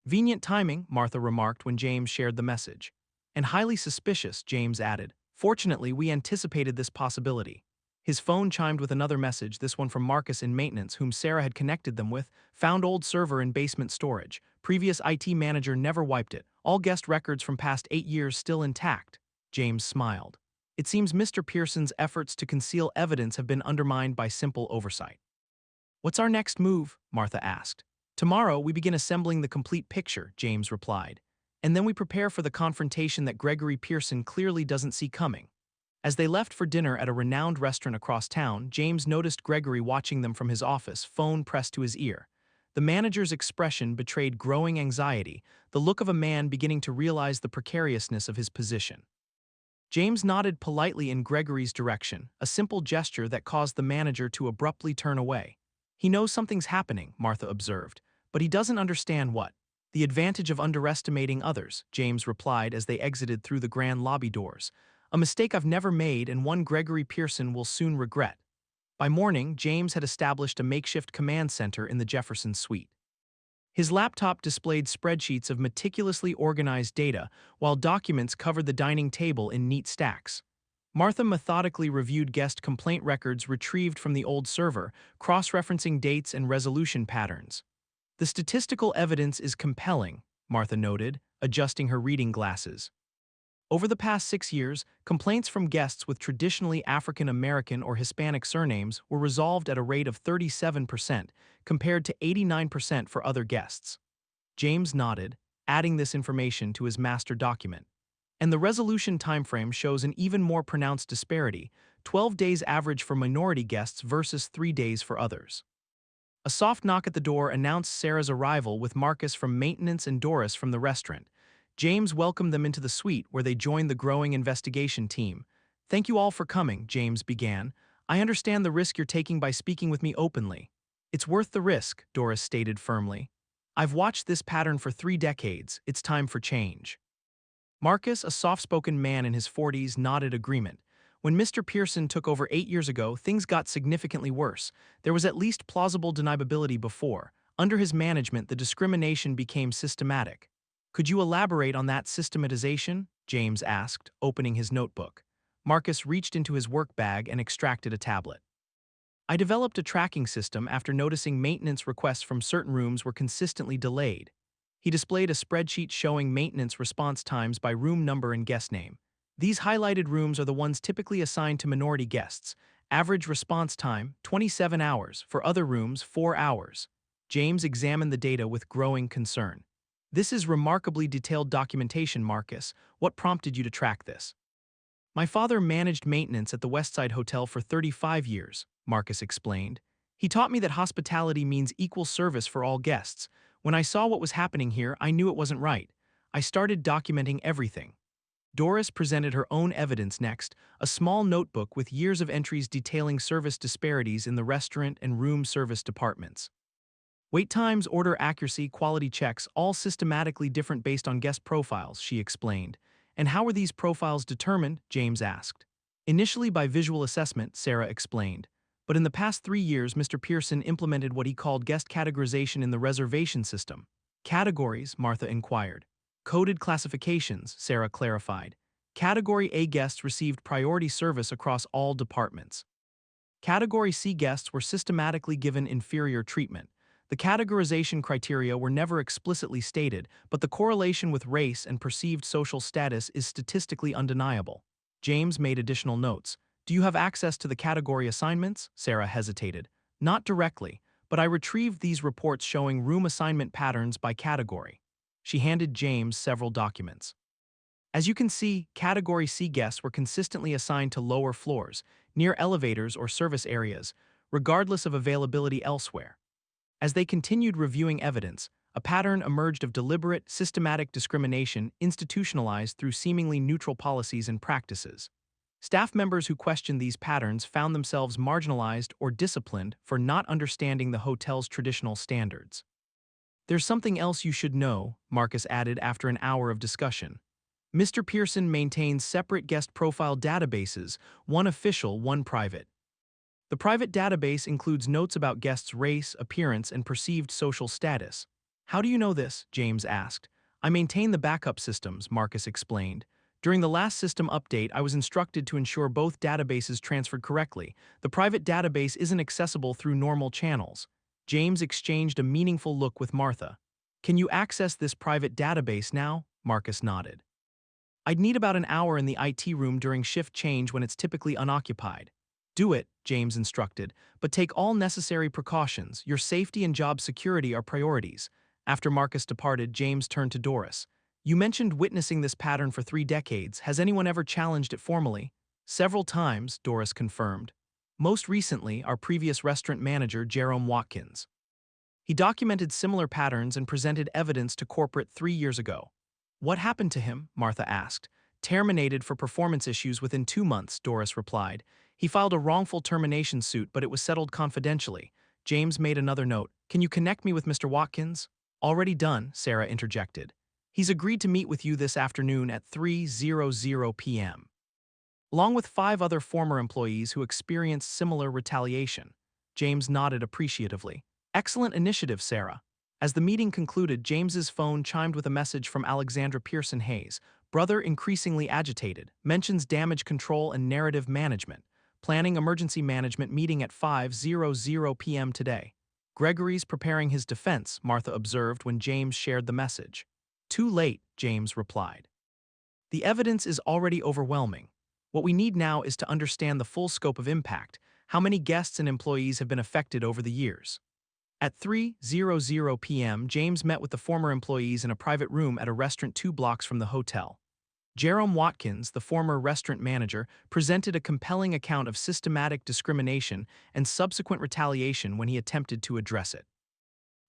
Convenient timing, Martha remarked when James shared the message. And highly suspicious, James added. Fortunately, we anticipated this possibility. His phone chimed with another message, this one from Marcus in maintenance, whom Sarah had connected them with. Found old server in basement storage. Previous IT manager never wiped it. All guest records from past 8 years still intact. James smiled. It seems Mr. Pearson's efforts to conceal evidence have been undermined by simple oversight. What's our next move? Martha asked. Tomorrow, we begin assembling the complete picture, James replied. And then we prepare for the confrontation that Gregory Pearson clearly doesn't see coming. As they left for dinner at a renowned restaurant across town, James noticed Gregory watching them from his office, phone pressed to his ear. The manager's expression betrayed growing anxiety, the look of a man beginning to realize the precariousness of his position. James nodded politely in Gregory's direction, a simple gesture that caused the manager to abruptly turn away. He knows something's happening, Martha observed, but he doesn't understand what. The advantage of underestimating others, James replied as they exited through the grand lobby doors. A mistake I've never made and one Gregory Pearson will soon regret. By morning, James had established a makeshift command center in the Jefferson suite. His laptop displayed spreadsheets of meticulously organized data, while documents covered the dining table in neat stacks. Martha methodically reviewed guest complaint records retrieved from the old server, cross-referencing dates and resolution patterns. The statistical evidence is compelling, Martha noted, adjusting her reading glasses. Over the past 6 years, complaints from guests with traditionally African American or Hispanic surnames were resolved at a rate of 37%, compared to 89% for other guests. James nodded, adding this information to his master document. And the resolution timeframe shows an even more pronounced disparity, 12 days average for minority guests versus 3 days for others. A soft knock at the door announced Sarah's arrival with Marcus from maintenance and Doris from the restaurant. James welcomed them into the suite where they joined the growing investigation team. Thank you all for coming, James began. I understand the risk you're taking by speaking with me openly. It's worth the risk, Doris stated firmly. I've watched this pattern for 3 decades. It's time for change. Marcus, a soft-spoken man in his 40s, nodded agreement. When Mr. Pearson took over 8 years ago, things got significantly worse. There was at least plausible deniability before. Under his management, the discrimination became systematic. Could you elaborate on that systematization? James asked, opening his notebook. Marcus reached into his work bag and extracted a tablet. I developed a tracking system after noticing maintenance requests from certain rooms were consistently delayed. He displayed a spreadsheet showing maintenance response times by room number and guest name. These highlighted rooms are the ones typically assigned to minority guests. Average response time, 27 hours. For other rooms, 4 hours. James examined the data with growing concern. This is remarkably detailed documentation, Marcus. What prompted you to track this? My father managed maintenance at the Westside Hotel for 35 years, Marcus explained. He taught me that hospitality means equal service for all guests. When I saw what was happening here, I knew it wasn't right. I started documenting everything. Doris presented her own evidence next, a small notebook with years of entries detailing service disparities in the restaurant and room service departments. Wait times, order accuracy, quality checks, all systematically different based on guest profiles, she explained. And how were these profiles determined? James asked. Initially by visual assessment, Sarah explained. But in the past 3 years, Mr. Pearson implemented what he called guest categorization in the reservation system. Categories, Martha inquired. Coded classifications, Sarah clarified. Category A guests received priority service across all departments. Category C guests were systematically given inferior treatment. The categorization criteria were never explicitly stated, but the correlation with race and perceived social status is statistically undeniable. James made additional notes. Do you have access to the category assignments? Sarah hesitated. Not directly, but I retrieved these reports showing room assignment patterns by category. She handed James several documents. As you can see, Category C guests were consistently assigned to lower floors, near elevators or service areas, regardless of availability elsewhere. As they continued reviewing evidence, a pattern emerged of deliberate, systematic discrimination institutionalized through seemingly neutral policies and practices. Staff members who questioned these patterns found themselves marginalized or disciplined for not understanding the hotel's traditional standards. "There's something else you should know," Marcus added after an hour of discussion. "Mr. Pearson maintains separate guest profile databases, one official, one private. The private database includes notes about guests' race, appearance, and perceived social status." "How do you know this?" James asked. "I maintain the backup systems," Marcus explained. "During the last system update, I was instructed to ensure both databases transferred correctly. The private database isn't accessible through normal channels." James exchanged a meaningful look with Martha. "Can you access this private database now?" Marcus nodded. "I'd need about an hour in the IT room during shift change when it's typically unoccupied." "Do it," James instructed, "but take all necessary precautions. Your safety and job security are priorities." After Marcus departed, James turned to Doris. "You mentioned witnessing this pattern for 3 decades. Has anyone ever challenged it formally?" "Several times," Doris confirmed. "Most recently, our previous restaurant manager, Jerome Watkins. He documented similar patterns and presented evidence to corporate 3 years ago." "What happened to him?" Martha asked. "Terminated for performance issues within 2 months," Doris replied. "He filed a wrongful termination suit, but it was settled confidentially." James made another note. "Can you connect me with Mr. Watkins?" "Already done," Sarah interjected. "He's agreed to meet with you this afternoon at 3:00 p.m. along with 5 other former employees who experienced similar retaliation." James nodded appreciatively. "Excellent initiative, Sarah." As the meeting concluded, James's phone chimed with a message from Alexandra Pearson Hayes. "Brother increasingly agitated, mentions damage control and narrative management. Planning emergency management meeting at 5:00 p.m. today." "Gregory's preparing his defense," Martha observed when James shared the message. "Too late," James replied. "The evidence is already overwhelming. What we need now is to understand the full scope of impact, how many guests and employees have been affected over the years." At 3:00 p.m., James met with the former employees in a private room at a restaurant 2 blocks from the hotel. Jerome Watkins, the former restaurant manager, presented a compelling account of systematic discrimination and subsequent retaliation when he attempted to address it.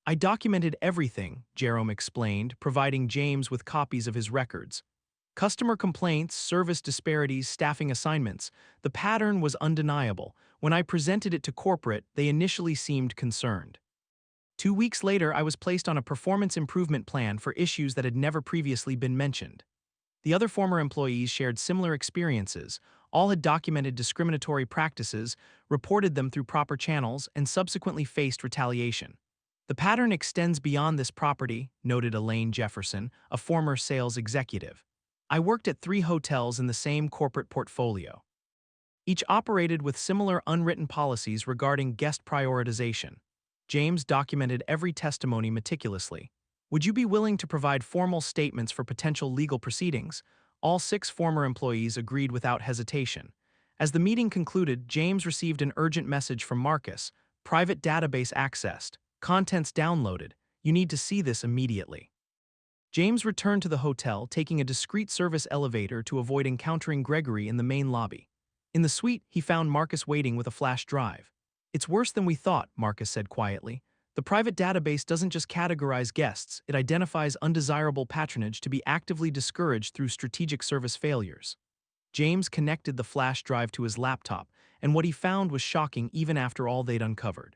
"I documented everything," Jerome explained, providing James with copies of his records. "Customer complaints, service disparities, staffing assignments. The pattern was undeniable. When I presented it to corporate, they initially seemed concerned. 2 weeks later, I was placed on a performance improvement plan for issues that had never previously been mentioned." The other former employees shared similar experiences. All had documented discriminatory practices, reported them through proper channels, and subsequently faced retaliation. "The pattern extends beyond this property," noted Elaine Jefferson, a former sales executive. "I worked at 3 hotels in the same corporate portfolio. Each operated with similar unwritten policies regarding guest prioritization." James documented every testimony meticulously. "Would you be willing to provide formal statements for potential legal proceedings?" All 6 former employees agreed without hesitation. As the meeting concluded, James received an urgent message from Marcus. "Private database accessed. Contents downloaded. You need to see this immediately." James returned to the hotel, taking a discreet service elevator to avoid encountering Gregory in the main lobby. In the suite, he found Marcus waiting with a flash drive. "It's worse than we thought," Marcus said quietly. "The private database doesn't just categorize guests, it identifies undesirable patronage to be actively discouraged through strategic service failures." James connected the flash drive to his laptop, and what he found was shocking even after all they'd uncovered.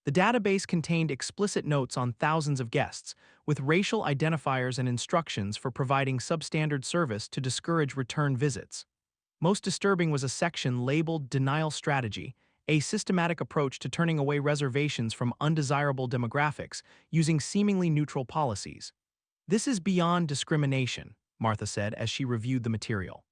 The database contained explicit notes on thousands of guests, with racial identifiers and instructions for providing substandard service to discourage return visits. Most disturbing was a section labeled Denial Strategy, a systematic approach to turning away reservations from undesirable demographics using seemingly neutral policies. "This is beyond discrimination," Martha said as she reviewed the material.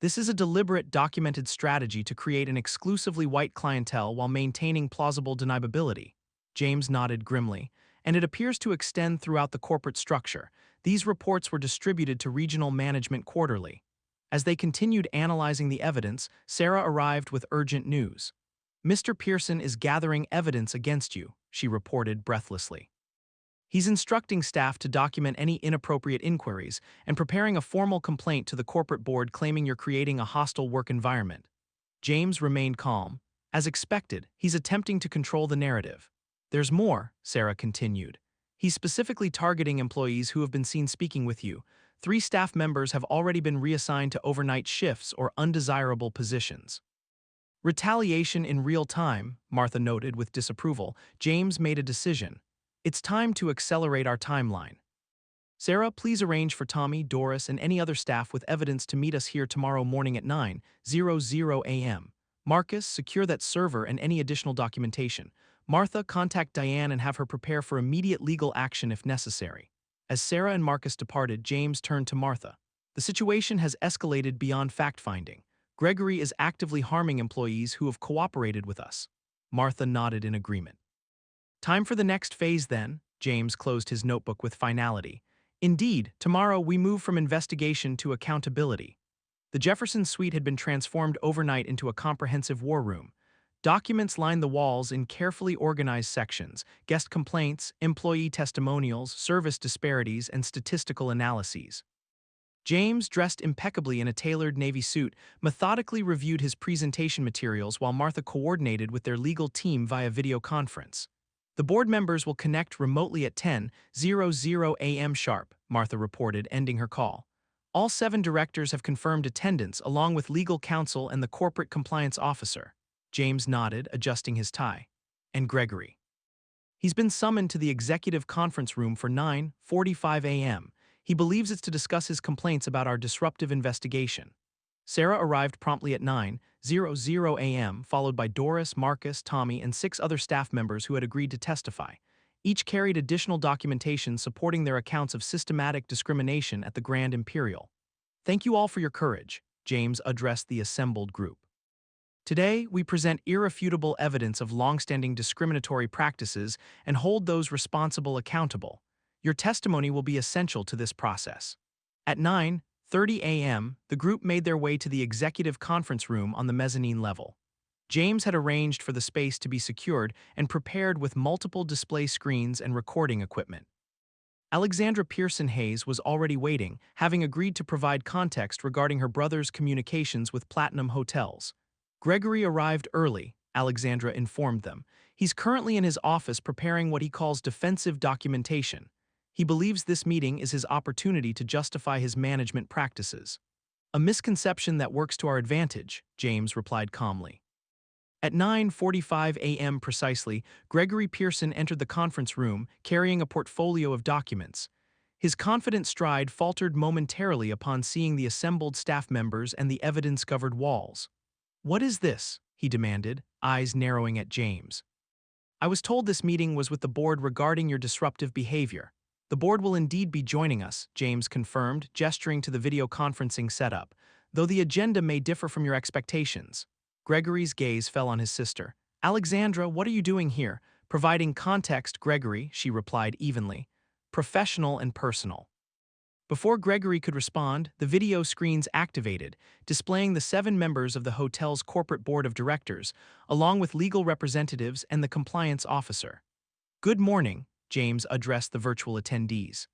"This is a deliberate, documented strategy to create an exclusively white clientele while maintaining plausible deniability." James nodded grimly. "And it appears to extend throughout the corporate structure. These reports were distributed to regional management quarterly." As they continued analyzing the evidence, Sarah arrived with urgent news. "Mr. Pearson is gathering evidence against you," she reported breathlessly. "He's instructing staff to document any inappropriate inquiries and preparing a formal complaint to the corporate board claiming you're creating a hostile work environment." James remained calm. As expected, he's attempting to control the narrative. There's more, Sarah continued. He's specifically targeting employees who have been seen speaking with you. 3 staff members have already been reassigned to overnight shifts or undesirable positions. Retaliation in real time, Martha noted with disapproval. James made a decision. It's time to accelerate our timeline. Sarah, please arrange for Tommy, Doris, and any other staff with evidence to meet us here tomorrow morning at 9:00 a.m. Marcus, secure that server and any additional documentation. Martha, contact Diane and have her prepare for immediate legal action if necessary. As Sarah and Marcus departed, James turned to Martha. The situation has escalated beyond fact-finding. Gregory is actively harming employees who have cooperated with us. Martha nodded in agreement. Time for the next phase then, James closed his notebook with finality. Indeed, tomorrow we move from investigation to accountability. The Jefferson suite had been transformed overnight into a comprehensive war room. Documents lined the walls in carefully organized sections: guest complaints, employee testimonials, service disparities, and statistical analyses. James, dressed impeccably in a tailored navy suit, methodically reviewed his presentation materials while Martha coordinated with their legal team via video conference. The board members will connect remotely at 10:00 a.m. sharp, Martha reported, ending her call. All 7 directors have confirmed attendance, along with legal counsel and the corporate compliance officer. James nodded, adjusting his tie. And Gregory. He's been summoned to the executive conference room for 9:45 a.m. He believes it's to discuss his complaints about our disruptive investigation. Sarah arrived promptly at 9:00 a.m., followed by Doris, Marcus, Tommy, and 6 other staff members who had agreed to testify. Each carried additional documentation supporting their accounts of systematic discrimination at the Grand Imperial. Thank you all for your courage, James addressed the assembled group. Today, we present irrefutable evidence of long-standing discriminatory practices and hold those responsible accountable. Your testimony will be essential to this process. At 9:30 a.m., the group made their way to the executive conference room on the mezzanine level. James had arranged for the space to be secured and prepared with multiple display screens and recording equipment. Alexandra Pearson Hayes was already waiting, having agreed to provide context regarding her brother's communications with Platinum Hotels. Gregory arrived early, Alexandra informed them. He's currently in his office preparing what he calls defensive documentation. He believes this meeting is his opportunity to justify his management practices. A misconception that works to our advantage, James replied calmly. At 9:45 a.m. precisely, Gregory Pearson entered the conference room, carrying a portfolio of documents. His confident stride faltered momentarily upon seeing the assembled staff members and the evidence-covered walls. "What is this?" he demanded, eyes narrowing at James. "I was told this meeting was with the board regarding your disruptive behavior. The board will indeed be joining us," James confirmed, gesturing to the video conferencing setup, "though the agenda may differ from your expectations." Gregory's gaze fell on his sister. "Alexandra, what are you doing here?" "Providing context, Gregory," she replied evenly. "Professional and personal." Before Gregory could respond, the video screens activated, displaying the 7 members of the hotel's corporate board of directors, along with legal representatives and the compliance officer. "Good morning," James addressed the virtual attendees.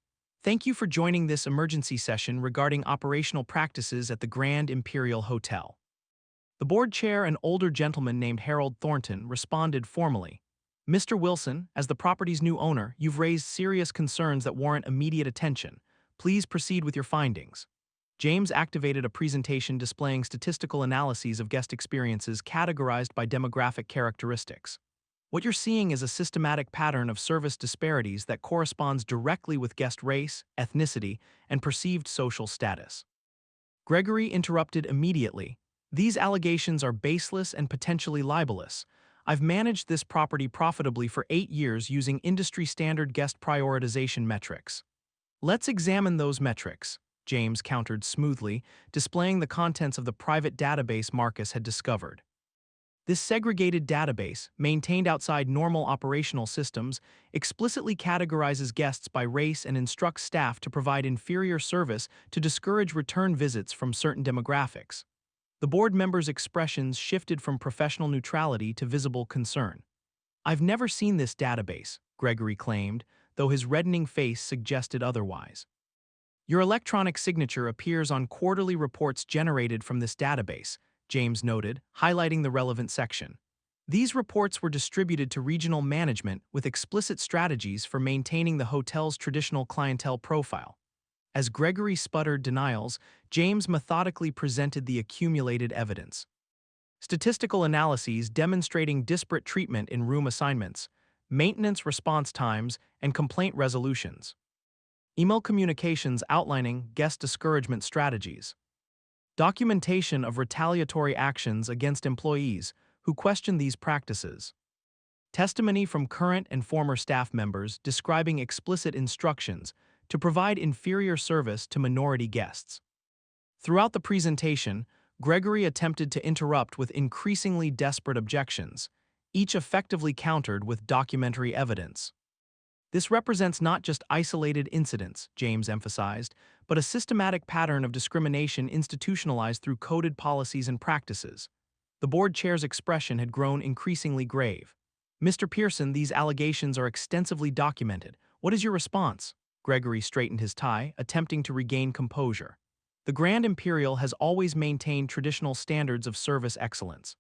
"Thank you for joining this emergency session regarding operational practices at the Grand Imperial Hotel." The board chair, an older gentleman named Harold Thornton, responded formally. "Mr. Wilson, as the property's new owner, you've raised serious concerns that warrant immediate attention. Please proceed with your findings." James activated a presentation displaying statistical analyses of guest experiences categorized by demographic characteristics. "What you're seeing is a systematic pattern of service disparities that corresponds directly with guest race, ethnicity, and perceived social status." Gregory interrupted immediately. "These allegations are baseless and potentially libelous. I've managed this property profitably for 8 years using industry-standard guest prioritization metrics." "Let's examine those metrics," James countered smoothly, displaying the contents of the private database Marcus had discovered. This segregated database, maintained outside normal operational systems, explicitly categorizes guests by race and instructs staff to provide inferior service to discourage return visits from certain demographics. The board members' expressions shifted from professional neutrality to visible concern. "I've never seen this database," Gregory claimed, though his reddening face suggested otherwise. "Your electronic signature appears on quarterly reports generated from this database," James noted, highlighting the relevant section. These reports were distributed to regional management with explicit strategies for maintaining the hotel's traditional clientele profile. As Gregory sputtered denials, James methodically presented the accumulated evidence. Statistical analyses demonstrating disparate treatment in room assignments, maintenance response times, and complaint resolutions. Email communications outlining guest discouragement strategies. Documentation of retaliatory actions against employees who question these practices. Testimony from current and former staff members describing explicit instructions to provide inferior service to minority guests. Throughout the presentation, Gregory attempted to interrupt with increasingly desperate objections, each effectively countered with documentary evidence. This represents not just isolated incidents, James emphasized, but a systematic pattern of discrimination institutionalized through coded policies and practices. The board chair's expression had grown increasingly grave. "Mr. Pearson, these allegations are extensively documented. What is your response?" Gregory straightened his tie, attempting to regain composure. The Grand Imperial has always maintained traditional standards of service excellence.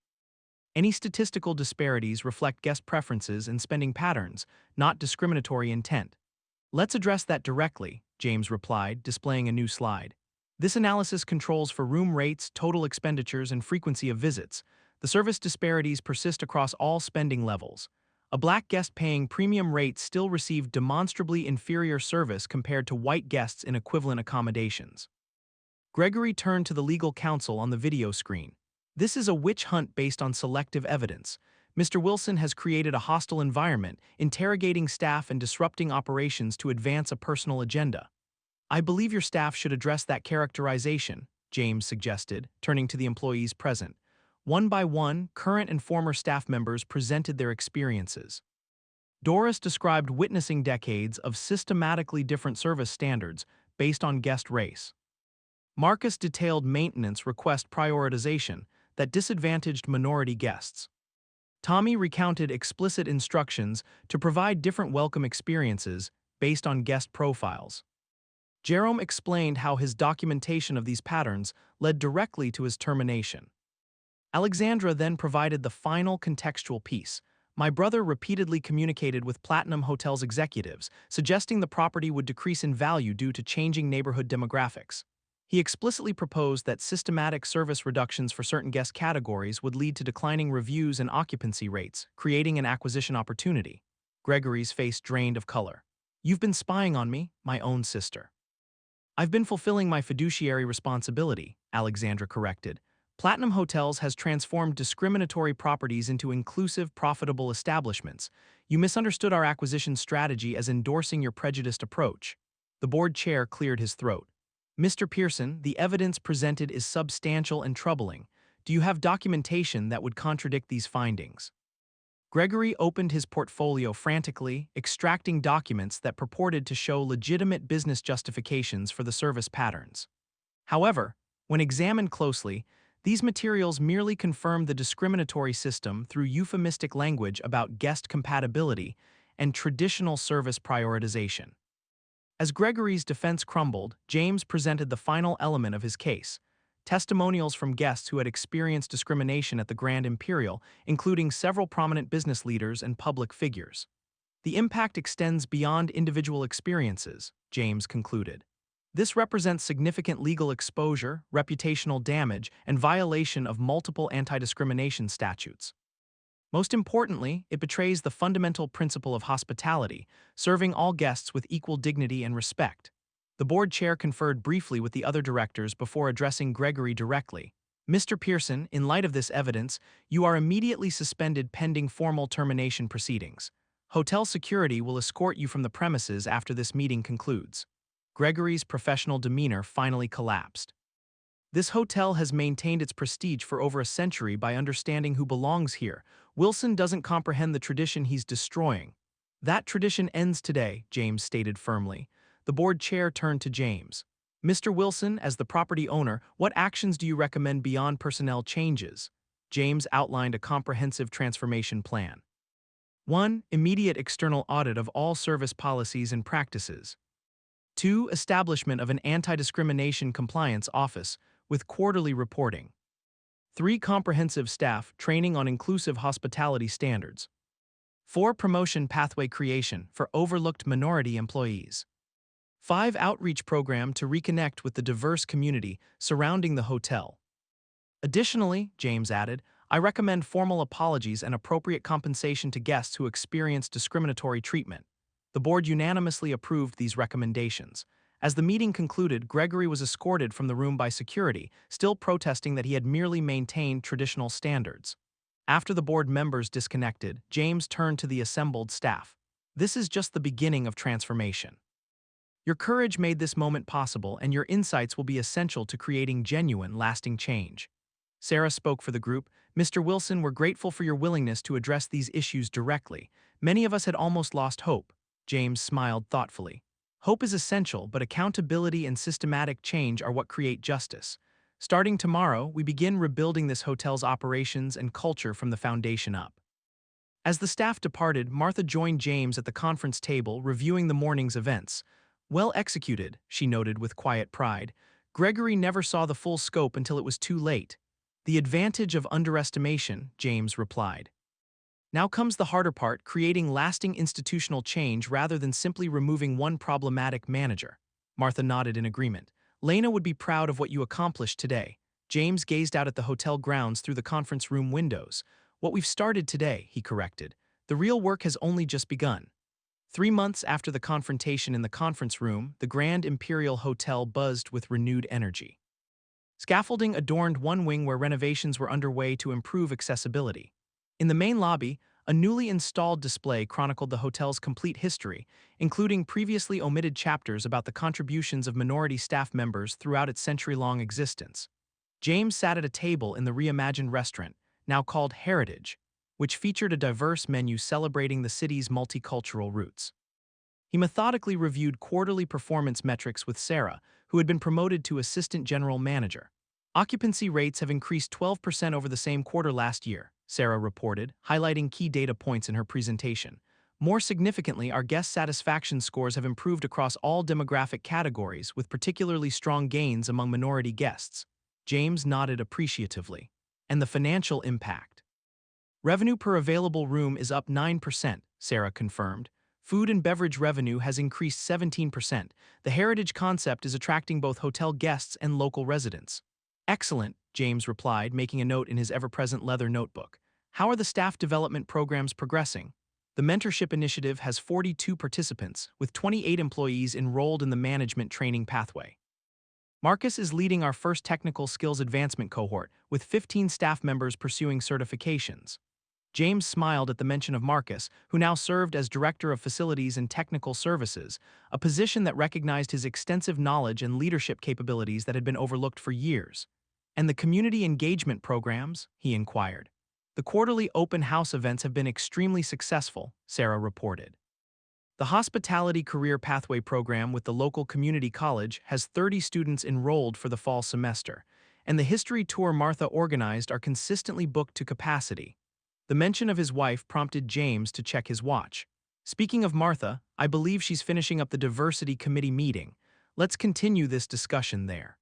Any statistical disparities reflect guest preferences and spending patterns, not discriminatory intent. "Let's address that directly," James replied, displaying a new slide. "This analysis controls for room rates, total expenditures, and frequency of visits. The service disparities persist across all spending levels. A black guest paying premium rates still received demonstrably inferior service compared to white guests in equivalent accommodations." Gregory turned to the legal counsel on the video screen. "This is a witch hunt based on selective evidence. Mr. Wilson has created a hostile environment, interrogating staff and disrupting operations to advance a personal agenda." "I believe your staff should address that characterization," James suggested, turning to the employees present. One by one, current and former staff members presented their experiences. Doris described witnessing decades of systematically different service standards based on guest race. Marcus detailed maintenance request prioritization that disadvantaged minority guests. Tommy recounted explicit instructions to provide different welcome experiences based on guest profiles. Jerome explained how his documentation of these patterns led directly to his termination. Alexandra then provided the final contextual piece. "My brother repeatedly communicated with Platinum Hotel's executives, suggesting the property would decrease in value due to changing neighborhood demographics. He explicitly proposed that systematic service reductions for certain guest categories would lead to declining reviews and occupancy rates, creating an acquisition opportunity." Gregory's face drained of color. "You've been spying on me, my own sister." "I've been fulfilling my fiduciary responsibility," Alexandra corrected. "Platinum Hotels has transformed discriminatory properties into inclusive, profitable establishments. You misunderstood our acquisition strategy as endorsing your prejudiced approach." The board chair cleared his throat. "Mr. Pearson, the evidence presented is substantial and troubling. Do you have documentation that would contradict these findings?" Gregory opened his portfolio frantically, extracting documents that purported to show legitimate business justifications for the service patterns. However, when examined closely, these materials merely confirmed the discriminatory system through euphemistic language about guest compatibility and traditional service prioritization. As Gregory's defense crumbled, James presented the final element of his case: testimonials from guests who had experienced discrimination at the Grand Imperial, including several prominent business leaders and public figures. "The impact extends beyond individual experiences," James concluded. "This represents significant legal exposure, reputational damage, and violation of multiple anti-discrimination statutes. Most importantly, it betrays the fundamental principle of hospitality, serving all guests with equal dignity and respect." The board chair conferred briefly with the other directors before addressing Gregory directly. "Mr. Pearson, in light of this evidence, you are immediately suspended pending formal termination proceedings. Hotel security will escort you from the premises after this meeting concludes." Gregory's professional demeanor finally collapsed. "This hotel has maintained its prestige for over a century by understanding who belongs here. Wilson doesn't comprehend the tradition he's destroying." "That tradition ends today," James stated firmly. The board chair turned to James. "Mr. Wilson, as the property owner, what actions do you recommend beyond personnel changes?" James outlined a comprehensive transformation plan. 1. Immediate external audit of all service policies and practices. 2. Establishment of an anti-discrimination compliance office with quarterly reporting. 3. Comprehensive staff training on inclusive hospitality standards. 4. Promotion pathway creation for overlooked minority employees. 5. Outreach program to reconnect with the diverse community surrounding the hotel. Additionally, James added, I recommend formal apologies and appropriate compensation to guests who experience discriminatory treatment. The board unanimously approved these recommendations. As the meeting concluded, Gregory was escorted from the room by security, still protesting that he had merely maintained traditional standards. After the board members disconnected, James turned to the assembled staff. This is just the beginning of transformation. Your courage made this moment possible, and your insights will be essential to creating genuine, lasting change. Sarah spoke for the group. Mr. Wilson, we're grateful for your willingness to address these issues directly. Many of us had almost lost hope. James smiled thoughtfully. Hope is essential, but accountability and systematic change are what create justice. Starting tomorrow, we begin rebuilding this hotel's operations and culture from the foundation up. As the staff departed, Martha joined James at the conference table, reviewing the morning's events. Well executed, she noted with quiet pride. Gregory never saw the full scope until it was too late. The advantage of underestimation, James replied. Now comes the harder part, creating lasting institutional change rather than simply removing one problematic manager. Martha nodded in agreement. Lena would be proud of what you accomplished today. James gazed out at the hotel grounds through the conference room windows. What we've started today, he corrected. The real work has only just begun. 3 months after the confrontation in the conference room, the Grand Imperial Hotel buzzed with renewed energy. Scaffolding adorned one wing where renovations were underway to improve accessibility. In the main lobby, a newly installed display chronicled the hotel's complete history, including previously omitted chapters about the contributions of minority staff members throughout its century-long existence. James sat at a table in the reimagined restaurant, now called Heritage, which featured a diverse menu celebrating the city's multicultural roots. He methodically reviewed quarterly performance metrics with Sarah, who had been promoted to assistant general manager. Occupancy rates have increased 12% over the same quarter last year, Sarah reported, highlighting key data points in her presentation. More significantly, our guest satisfaction scores have improved across all demographic categories, with particularly strong gains among minority guests. James nodded appreciatively. And the financial impact. Revenue per available room is up 9%, Sarah confirmed. Food and beverage revenue has increased 17%. The Heritage concept is attracting both hotel guests and local residents. Excellent, James replied, making a note in his ever-present leather notebook. How are the staff development programs progressing? The mentorship initiative has 42 participants, with 28 employees enrolled in the management training pathway. Marcus is leading our first technical skills advancement cohort, with 15 staff members pursuing certifications. James smiled at the mention of Marcus, who now served as Director of Facilities and Technical Services, a position that recognized his extensive knowledge and leadership capabilities that had been overlooked for years. And the community engagement programs? He inquired. The quarterly open house events have been extremely successful, Sarah reported. The Hospitality Career Pathway program with the local community college has 30 students enrolled for the fall semester, and the history tour Martha organized are consistently booked to capacity. The mention of his wife prompted James to check his watch. Speaking of Martha, I believe she's finishing up the diversity committee meeting. Let's continue this discussion there.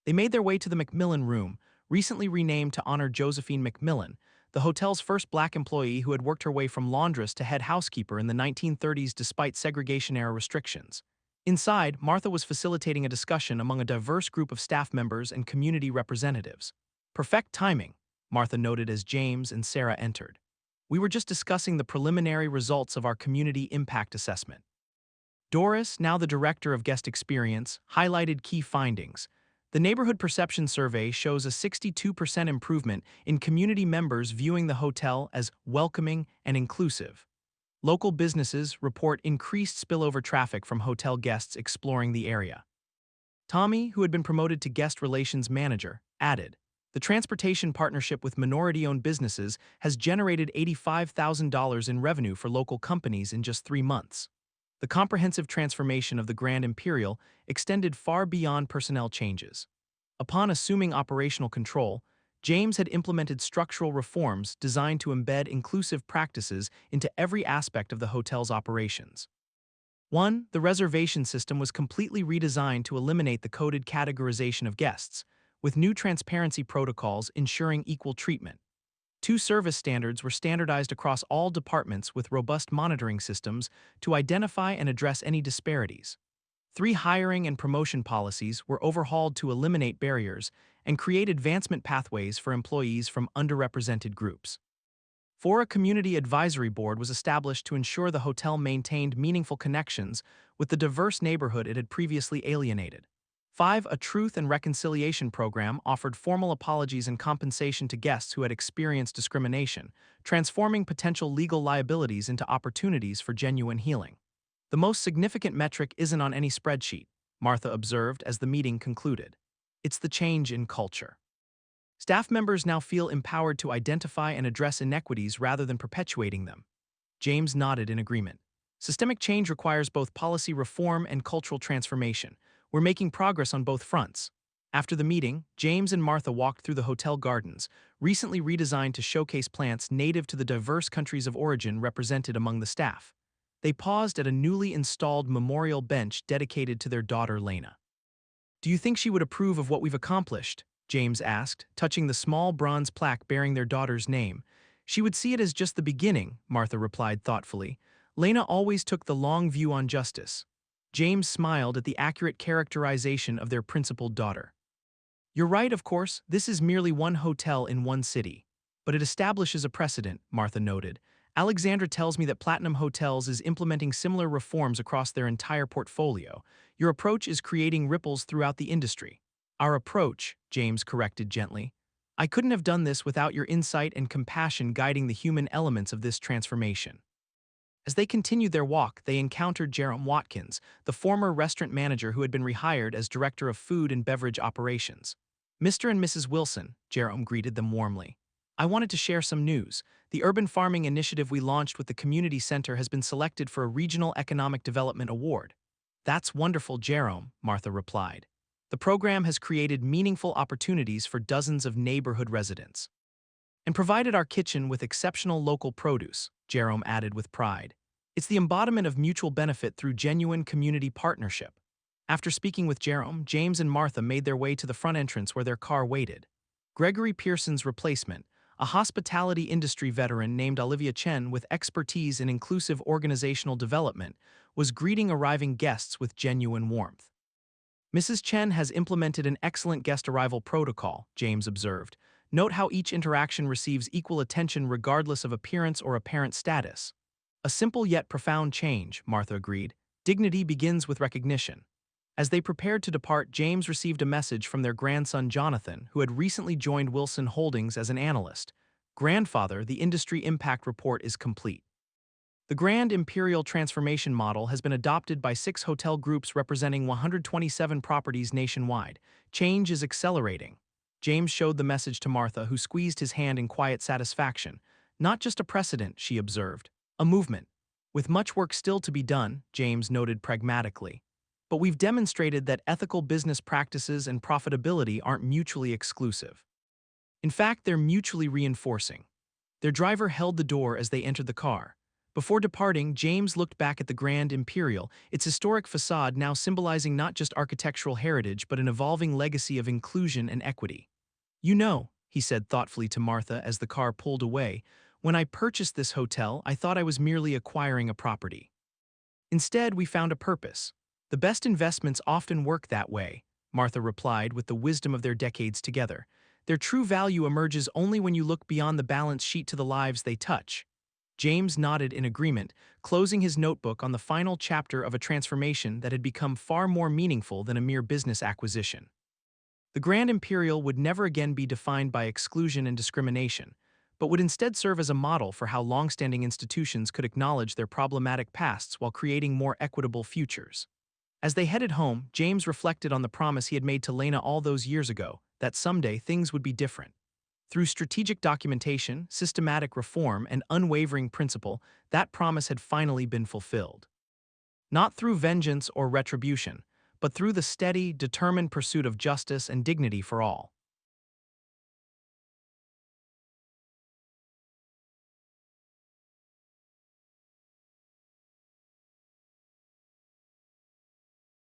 They made their way to the Macmillan Room, recently renamed to honor Josephine Macmillan, the hotel's first black employee who had worked her way from laundress to head housekeeper in the 1930s despite segregation-era restrictions. Inside, Martha was facilitating a discussion among a diverse group of staff members and community representatives. Perfect timing, Martha noted as James and Sarah entered. We were just discussing the preliminary results of our community impact assessment. Doris, now the Director of Guest Experience, highlighted key findings. The Neighborhood Perception Survey shows a 62% improvement in community members viewing the hotel as welcoming and inclusive. Local businesses report increased spillover traffic from hotel guests exploring the area. Tommy, who had been promoted to Guest Relations Manager, added, the transportation partnership with minority-owned businesses has generated $85,000 in revenue for local companies in just 3 months. The comprehensive transformation of the Grand Imperial extended far beyond personnel changes. Upon assuming operational control, James had implemented structural reforms designed to embed inclusive practices into every aspect of the hotel's operations. 1. The reservation system was completely redesigned to eliminate the coded categorization of guests. with new transparency protocols ensuring equal treatment. Two service standards were standardized across all departments with robust monitoring systems to identify and address any disparities. Three hiring and promotion policies were overhauled to eliminate barriers and create advancement pathways for employees from underrepresented groups. Four, a community advisory board was established to ensure the hotel maintained meaningful connections with the diverse neighborhood it had previously alienated. Five, a truth and reconciliation program offered formal apologies and compensation to guests who had experienced discrimination, transforming potential legal liabilities into opportunities for genuine healing. The most significant metric isn't on any spreadsheet, Martha observed as the meeting concluded. It's the change in culture. Staff members now feel empowered to identify and address inequities rather than perpetuating them. James nodded in agreement. Systemic change requires both policy reform and cultural transformation. We're making progress on both fronts. After the meeting, James and Martha walked through the hotel gardens, recently redesigned to showcase plants native to the diverse countries of origin represented among the staff. They paused at a newly installed memorial bench dedicated to their daughter Lena. "Do you think she would approve of what we've accomplished?" James asked, touching the small bronze plaque bearing their daughter's name. "She would see it as just the beginning," Martha replied thoughtfully. "Lena always took the long view on justice." James smiled at the accurate characterization of their principled daughter. "You're right, of course, this is merely one hotel in one city. But it establishes a precedent," Martha noted. "Alexandra tells me that Platinum Hotels is implementing similar reforms across their entire portfolio. Your approach is creating ripples throughout the industry." "Our approach," James corrected gently. "I couldn't have done this without your insight and compassion guiding the human elements of this transformation." As they continued their walk, they encountered Jerome Watkins, the former restaurant manager who had been rehired as director of food and beverage operations. "Mr. and Mrs. Wilson," Jerome greeted them warmly. "I wanted to share some news. The urban farming initiative we launched with the community center has been selected for a Regional Economic Development Award." "That's wonderful, Jerome," Martha replied. "The program has created meaningful opportunities for dozens of neighborhood residents and provided our kitchen with exceptional local produce," Jerome added with pride. "It's the embodiment of mutual benefit through genuine community partnership." After speaking with Jerome, James and Martha made their way to the front entrance where their car waited. Gregory Pearson's replacement, a hospitality industry veteran named Olivia Chen with expertise in inclusive organizational development, was greeting arriving guests with genuine warmth. "Mrs. Chen has implemented an excellent guest arrival protocol," James observed. "Note how each interaction receives equal attention regardless of appearance or apparent status." "A simple yet profound change," Martha agreed. "Dignity begins with recognition." As they prepared to depart, James received a message from their grandson Jonathan, who had recently joined Wilson Holdings as an analyst. "Grandfather, the industry impact report is complete. The Grand Imperial transformation model has been adopted by 6 hotel groups representing 127 properties nationwide. Change is accelerating." James showed the message to Martha, who squeezed his hand in quiet satisfaction. "Not just a precedent," she observed. "A movement. With much work still to be done," James noted pragmatically. "But we've demonstrated that ethical business practices and profitability aren't mutually exclusive. In fact, they're mutually reinforcing." Their driver held the door as they entered the car. Before departing, James looked back at the Grand Imperial, its historic facade now symbolizing not just architectural heritage but an evolving legacy of inclusion and equity. "You know," he said thoughtfully to Martha as the car pulled away, "when I purchased this hotel, I thought I was merely acquiring a property. Instead, we found a purpose. The best investments often work that way," Martha replied with the wisdom of their decades together. "Their true value emerges only when you look beyond the balance sheet to the lives they touch." James nodded in agreement, closing his notebook on the final chapter of a transformation that had become far more meaningful than a mere business acquisition. The Grand Imperial would never again be defined by exclusion and discrimination, but would instead serve as a model for how long-standing institutions could acknowledge their problematic pasts while creating more equitable futures. As they headed home, James reflected on the promise he had made to Lena all those years ago, that someday things would be different. Through strategic documentation, systematic reform, and unwavering principle, that promise had finally been fulfilled. Not through vengeance or retribution, but through the steady, determined pursuit of justice and dignity for all.